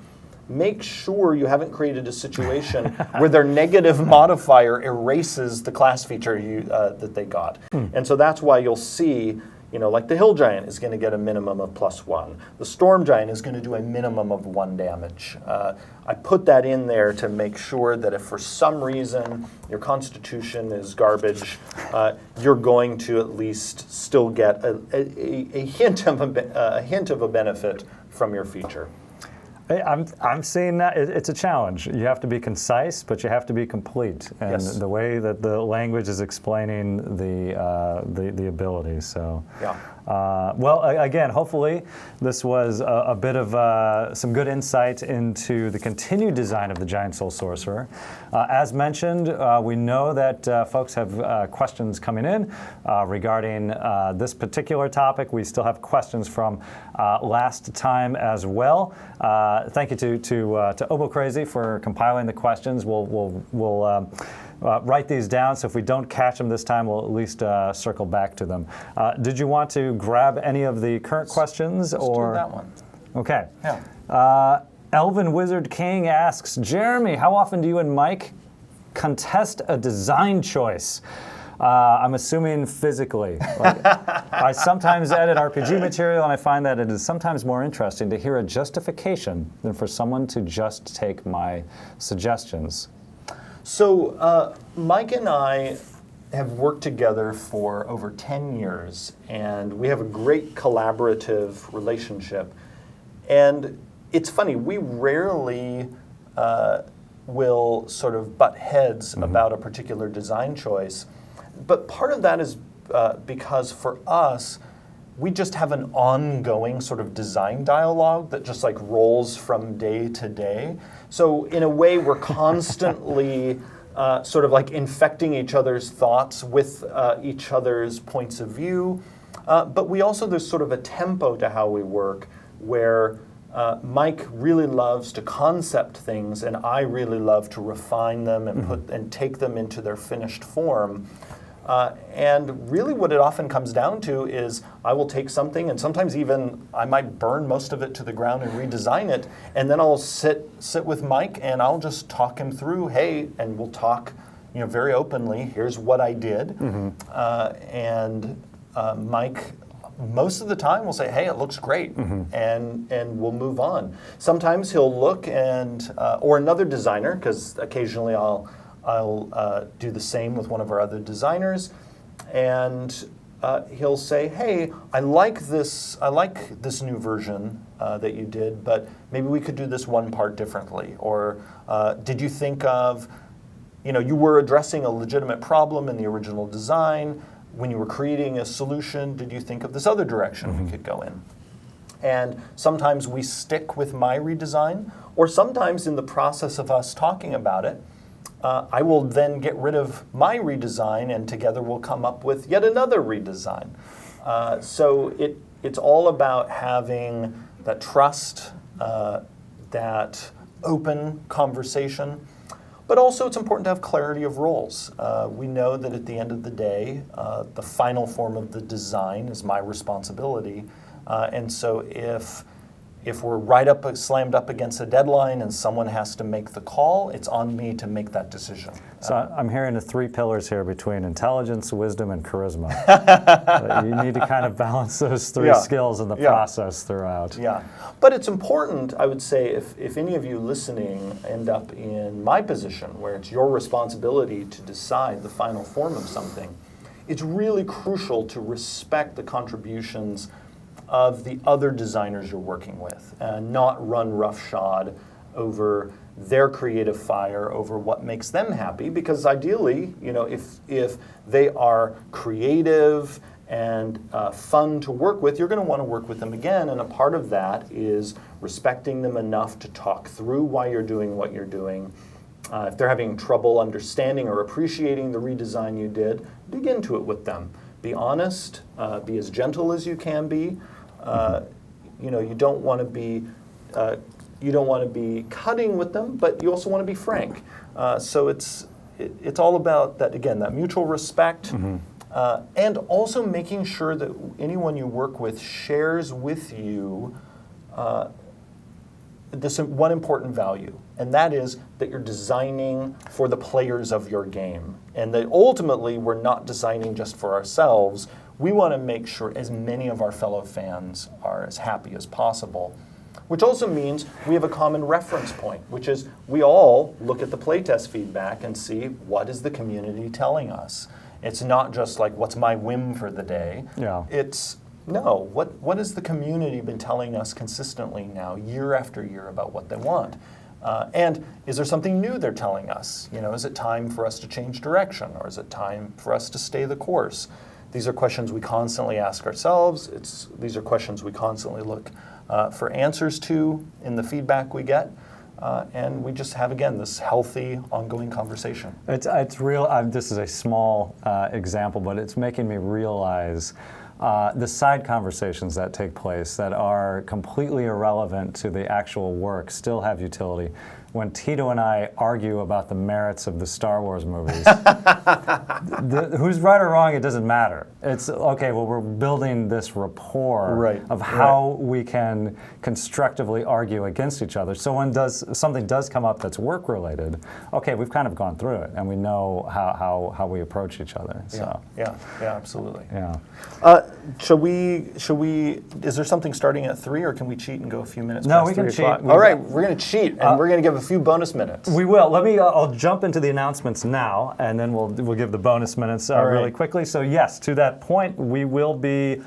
make sure you haven't created a situation where their negative modifier erases the class feature that they got. And so that's why you'll see, like the Hill Giant is going to get a minimum of +1. The Storm Giant is going to do a minimum of 1 damage. I put that in there to make sure that if for some reason your Constitution is garbage, you're going to at least still get a hint of a benefit from your feature. Hey, I'm seeing that it's a challenge. You have to be concise, but you have to be complete. And Yes. the way that the language is explaining the abilities. So, Yeah. well, again, hopefully this was a bit of some good insight into the continued design of the Giant Soul Sorcerer. As mentioned, we know that folks have questions coming in regarding this particular topic. We still have questions from last time as well. Thank you to Obo Crazy for compiling the questions. We'll write these down, so if we don't catch them this time, we'll at least circle back to them. Did you want to grab any of the current questions? Let's do that one. Okay. Yeah. Elvin Wizard King asks, Jeremy, how often do you and Mike contest a design choice? I'm assuming physically. I sometimes edit RPG material, and I find that it is sometimes more interesting to hear a justification than for someone to just take my suggestions. So Mike and I have worked together for over 10 years, and we have a great collaborative relationship. And it's funny, we rarely will sort of butt heads about a particular design choice. But part of that is because for us, we just have an ongoing sort of design dialogue that just like rolls from day to day. So in a way, we're constantly sort of like infecting each other's thoughts with each other's points of view. But we also, there's sort of a tempo to how we work where Mike really loves to concept things, and I really love to refine them and take them into their finished form. And really what it often comes down to is I will take something, and sometimes even I might burn most of it to the ground and redesign it, and then I'll sit with Mike and I'll just talk him through, hey, and we'll talk very openly, here's what I did. And Mike, most of the time, will say, hey, it looks great, and we'll move on. Sometimes he'll look and, or another designer, because occasionally I'll do the same with one of our other designers, and he'll say, hey, I like this new version that you did, but maybe we could do this one part differently. Or did you think of, you were addressing a legitimate problem in the original design. When you were creating a solution, did you think of this other direction we could go in? And sometimes we stick with my redesign, or sometimes in the process of us talking about it, I will then get rid of my redesign, and together we'll come up with yet another redesign. So it's all about having that trust, that open conversation, but also it's important to have clarity of roles. We know that at the end of the day, the final form of the design is my responsibility, and so if we're slammed up against a deadline and someone has to make the call, it's on me to make that decision. So I'm hearing the three pillars here between intelligence, wisdom, and charisma. You need to kind of balance those three skills in the process throughout. Yeah, but it's important, I would say, if any of you listening end up in my position where it's your responsibility to decide the final form of something, it's really crucial to respect the contributions of the other designers you're working with, and not run roughshod over their creative fire over what makes them happy, because ideally, if they are creative and fun to work with, you're going to want to work with them again, and a part of that is respecting them enough to talk through why you're doing what you're doing. If they're having trouble understanding or appreciating the redesign you did, dig into it with them. Be honest, be as gentle as you can be. You don't want to be cutting with them, but you also want to be frank. So it's all about that, again, that mutual respect, and also making sure that anyone you work with shares with you this one important value, and that is that you're designing for the players of your game, and that ultimately we're not designing just for ourselves. We want to make sure as many of our fellow fans are as happy as possible, which also means we have a common reference point, which is we all look at the playtest feedback and see what is the community telling us. It's not just like what's my whim for the day. Yeah. It's No. What has the community been telling us consistently now, year after year, about what they want? And is there something new they're telling us? Is it time for us to change direction, or is it time for us to stay the course? These are questions we constantly ask ourselves. These are questions we constantly look for answers to in the feedback we get. And we just have, again, this healthy, ongoing conversation. It's real. This is a small example, but it's making me realize the side conversations that take place that are completely irrelevant to the actual work still have utility. When Tito and I argue about the merits of the Star Wars movies, who's right or wrong, it doesn't matter. It's, okay, well, we're building this rapport of how we can constructively argue against each other. So when something does come up that's work-related, okay, we've kind of gone through it, and we know how we approach each other. So. Yeah, absolutely. Yeah. Should we, is there something starting at 3, or can we cheat and go a few minutes No, past we can 3 cheat. o'clock? All right, we're going to cheat, and we're going to give a few bonus minutes. We will. I'll jump into the announcements now, and then we'll give the bonus minutes really quickly. So yes, to that point, we will be.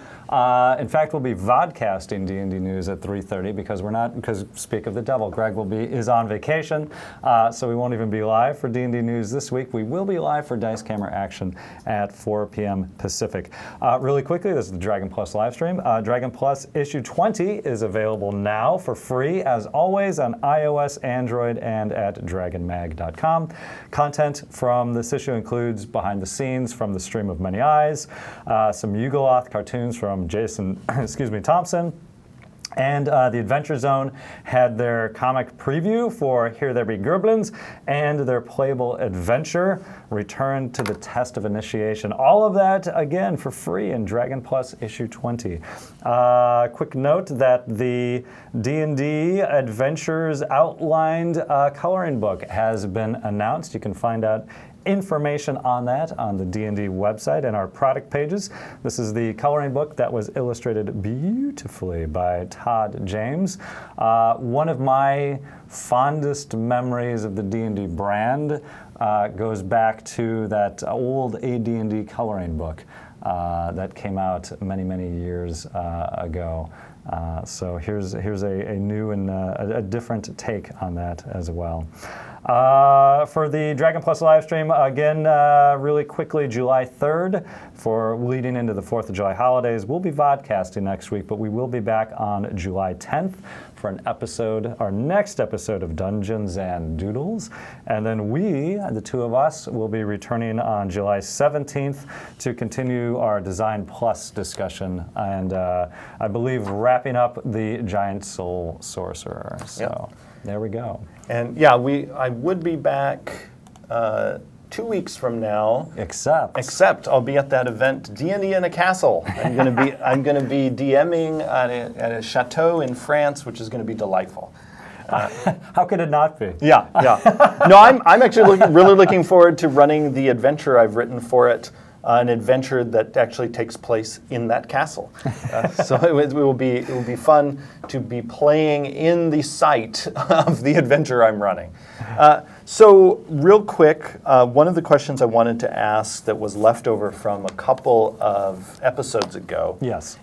In fact, we'll be vodcasting D&D news at 3:30 because speak of the devil, Greg is on vacation, so we won't even be live for D&D news this week. We will be live for Dice Camera Action at 4 p.m. Pacific. Really quickly, this is the Dragon Plus live stream. Dragon Plus issue 20 is available now for free, as always, on iOS, Android, and at dragonmag.com. Content from this issue includes behind the scenes from the Stream of Many Eyes, some Yugoloth cartoons from Jason Thompson, and the Adventure Zone had their comic preview for Here There Be Gerblins and their playable adventure, Return to the Test of Initiation. All of that, again, for free in Dragon Plus issue 20. Quick note that the D&D Adventures Outlined coloring book has been announced. You can find out information on that on the D&D website and our product pages. This is the coloring book that was illustrated beautifully by Todd James. One of my fondest memories of the D&D brand goes back to that old AD&D coloring book that came out many, many years ago. So here's a new and a different take on that as well. For the Dragon Plus live stream, again, really quickly, July 3rd, for leading into the 4th of July holidays. We'll be vodcasting next week, but we will be back on July 10th for an episode, our next episode of Dungeons and Doodles. And then we, the two of us, will be returning on July 17th to continue our Design Plus discussion and I believe wrapping up the Giant Soul Sorcerer. So there we go. And yeah, I would be back 2 weeks from now. Except I'll be at that event, D&D in a Castle. I'm going to be DMing at a chateau in France, which is going to be delightful. How could it not be? Yeah. No, I'm actually really looking forward to running the adventure I've written for it. An adventure that actually takes place in that castle. So it will be fun to be playing in the site of the adventure I'm running. So real quick, one of the questions I wanted to ask that was left over from a couple of episodes ago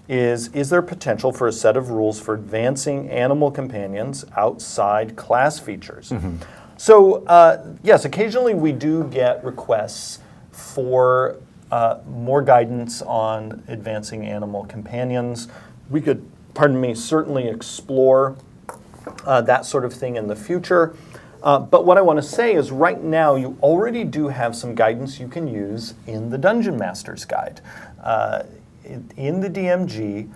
is there potential for a set of rules for advancing animal companions outside class features? Mm-hmm. So yes, occasionally we do get requests for more guidance on advancing animal companions. We could, certainly explore that sort of thing in the future. But what I want to say is right now you already do have some guidance you can use in the Dungeon Master's Guide. In the DMG,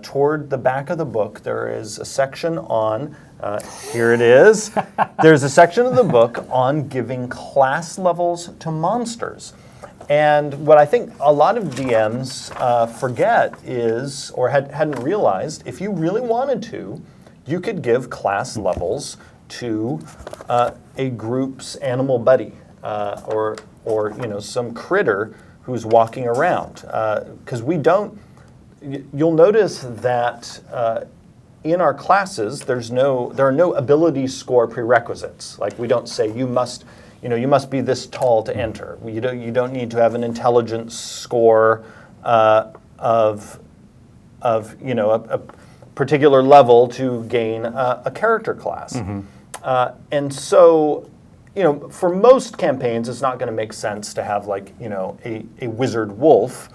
toward the back of the book, there is a section on, here it is, there's a section of the book on giving class levels to monsters. And what I think a lot of DMs forget is, or hadn't realized, if you really wanted to, you could give class levels to a group's animal buddy or some critter who's walking around. Because you'll notice that in our classes, there are no ability score prerequisites. Like we don't say you must be this tall to enter. You don't need to have an intelligence score of a particular level to gain a character class. And so, for most campaigns, it's not going to make sense to have a wizard wolf.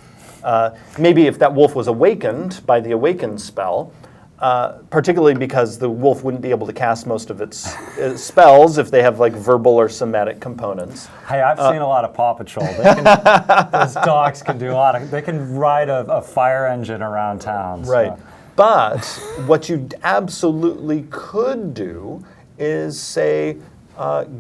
Maybe if that wolf was awakened by the awakened spell, particularly because the wolf wouldn't be able to cast most of its spells if they have verbal or somatic components. Hey, I've seen a lot of Paw Patrol. Those dogs can do a lot they can ride a fire engine around town. So. Right. But what you absolutely could do is say,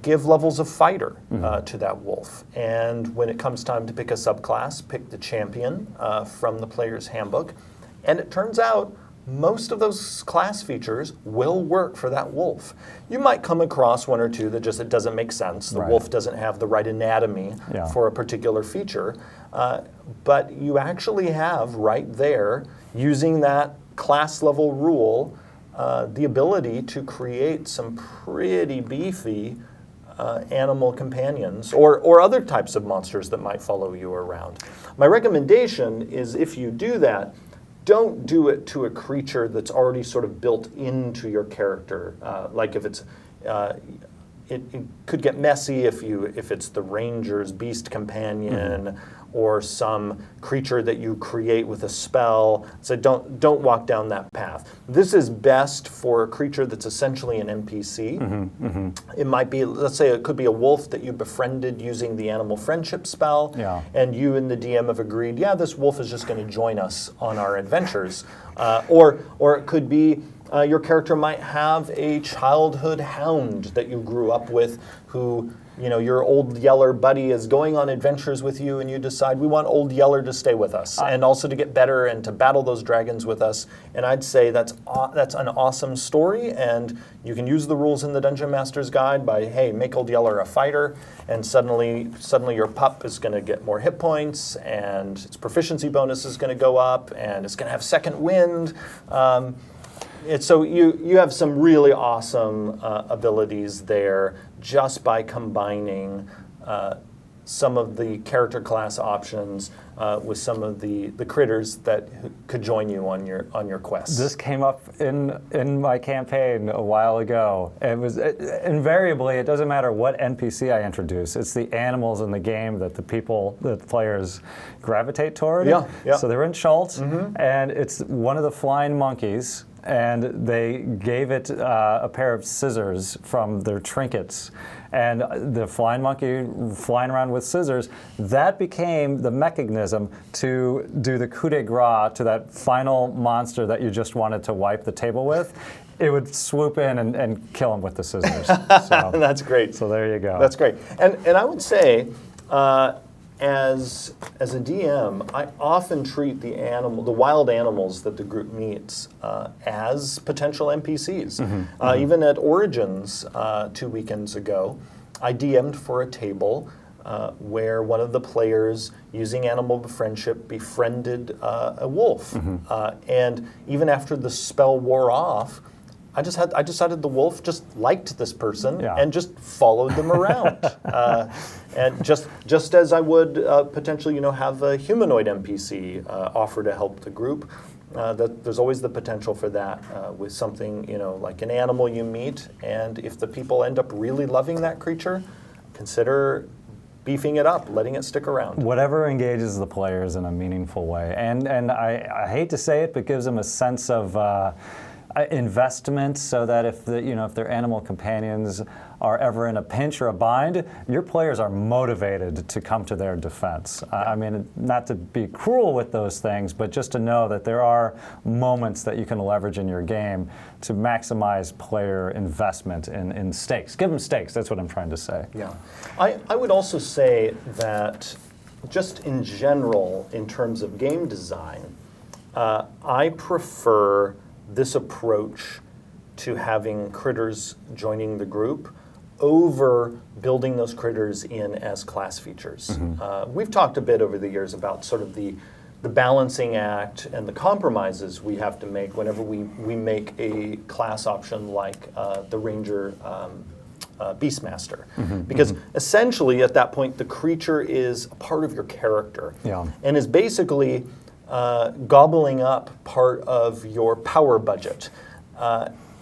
give levels of fighter to that wolf. And when it comes time to pick a subclass, pick the champion from the player's handbook. And it turns out most of those class features will work for that wolf. You might come across one or two that it doesn't make sense. The wolf doesn't have the right anatomy for a particular feature. But you actually have right there, using that class level rule, the ability to create some pretty beefy animal companions or other types of monsters that might follow you around. My recommendation is, if you do that, don't do it to a creature that's already sort of built into your character. Like if it's, it could get messy if it's the ranger's beast companion or some creature that you create with a spell. So don't walk down that path. This is best for a creature that's essentially an NPC. It might be, let's say it could be a wolf that you befriended using the animal friendship spell, and you and the DM have agreed, this wolf is just going to join us on our adventures. Or it could be your character might have a childhood hound that you grew up with who, your Old Yeller buddy is going on adventures with you, and you decide we want Old Yeller to stay with us and also to get better and to battle those dragons with us. And I'd say that's an awesome story, and you can use the rules in the Dungeon Master's Guide by, hey, make Old Yeller a fighter, and suddenly your pup is going to get more hit points, and its proficiency bonus is going to go up, and it's going to have second wind. So you have some really awesome abilities there just by combining some of the character class options with some of the critters that could join you on your quest. This came up in my campaign a while ago. It was invariably, it doesn't matter what NPC I introduce, it's the animals in the game that the players gravitate toward. So they're in Schultz, and it's one of the flying monkeys. And they gave it a pair of scissors from their trinkets. And the flying monkey flying around with scissors, that became the mechanism to do the coup de grace to that final monster that you just wanted to wipe the table with. It would swoop in and kill him with the scissors. So, that's great. So there you go. That's great. And I would say, as a DM, I often treat the wild animals that the group meets as potential NPCs. Even at Origins 2 weekends ago, I DM'd for a table where one of the players, using animal friendship, befriended a wolf. And even after the spell wore off, I decided the wolf just liked this person and just followed them around, and just as I would potentially, have a humanoid NPC offer to help the group. That there's always the potential for that with something, like an animal you meet, and if the people end up really loving that creature, consider beefing it up, letting it stick around. Whatever engages the players in a meaningful way, and I hate to say it, but gives them a sense of investment, so that if their animal companions are ever in a pinch or a bind, your players are motivated to come to their defense. I mean, not to be cruel with those things, but just to know that there are moments that you can leverage in your game to maximize player investment in stakes. Give them stakes, that's what I'm trying to say. Yeah. I would also say that just in general, in terms of game design, I prefer this approach to having critters joining the group over building those critters in as class features. We've talked a bit over the years about sort of the balancing act and the compromises we have to make whenever we make a class option like the Ranger Beastmaster. Because essentially at that point the creature is a part of your character and is basically gobbling up part of your power budget.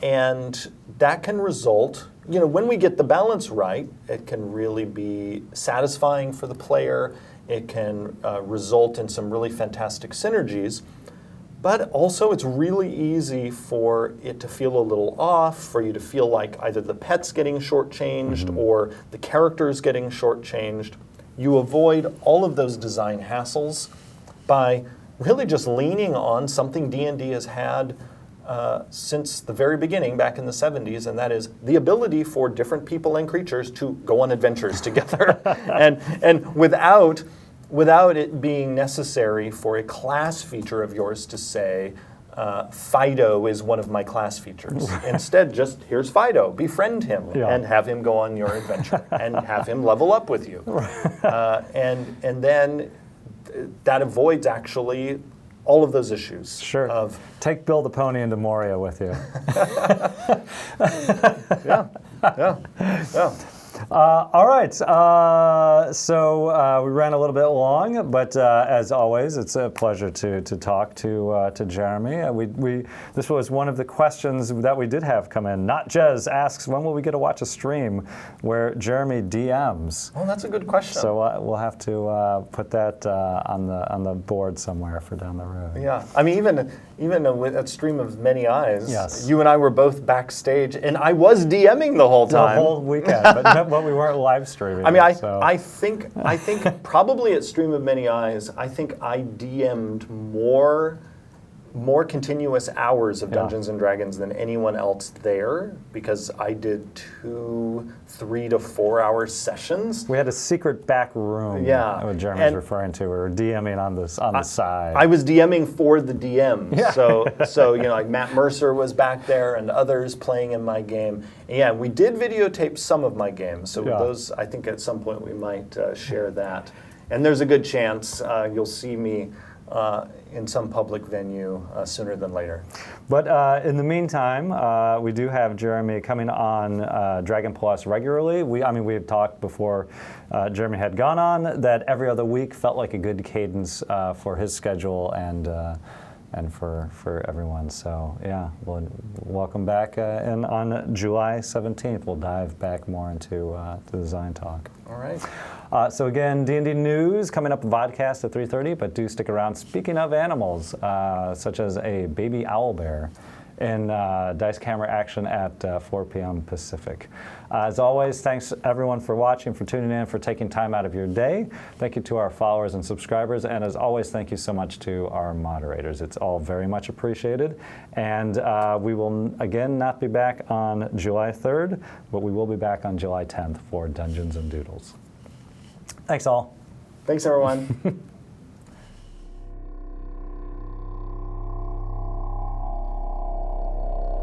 And that can result, when we get the balance right, it can really be satisfying for the player. It can result in some really fantastic synergies. But also, it's really easy for it to feel a little off, for you to feel like either the pet's getting shortchanged or the character's getting shortchanged. You avoid all of those design hassles by really just leaning on something D&D has had since the very beginning, back in the 70s, and that is the ability for different people and creatures to go on adventures together. and without it being necessary for a class feature of yours to say, Fido is one of my class features. Instead, just here's Fido, befriend him, and have him go on your adventure, and have him level up with you. And then that avoids actually all of those issues. Sure. Take Bill the Pony into Moria with you. Yeah. All right, so we ran a little bit long, but as always, it's a pleasure to talk to Jeremy. This was one of the questions that we did have come in. Not Jez asks, when will we get to watch a stream where Jeremy DMs? Oh, that's a good question. So we'll have to put that on the board somewhere for down the road. Yeah, I mean, even with a stream of many eyes, yes. You and I were both backstage, and I was DMing the whole time. The whole weekend, but we weren't live streaming. I mean, I think probably at Stream of Many Eyes, I think I DM'd more continuous hours of Dungeons and Dragons than anyone else there, because I did 2 3 to 4 hour sessions. We had a secret back room. Yeah, what Jeremy's referring to. We were DMing on the side. I was DMing for the DM. Yeah. So like Matt Mercer was back there and others playing in my game. And yeah, we did videotape some of my games. So those, I think at some point we might share that. And there's a good chance you'll see me in some public venue sooner than later. But in the meantime, we do have Jeremy coming on Dragon Plus regularly. We had talked before Jeremy had gone on that every other week felt like a good cadence for his schedule and for everyone. So yeah, well, welcome back. And on July 17th, we'll dive back more into the design talk. All right. So again, D&D news coming up vodcast at 3:30, but do stick around. Speaking of animals, such as a baby owlbear in dice camera action at 4 p.m. Pacific. As always, thanks everyone for watching, for tuning in, for taking time out of your day. Thank you to our followers and subscribers, and as always, thank you so much to our moderators. It's all very much appreciated. And we will, again, not be back on July 3rd, but we will be back on July 10th for Dungeons and Doodles. Thanks all. Thanks, everyone.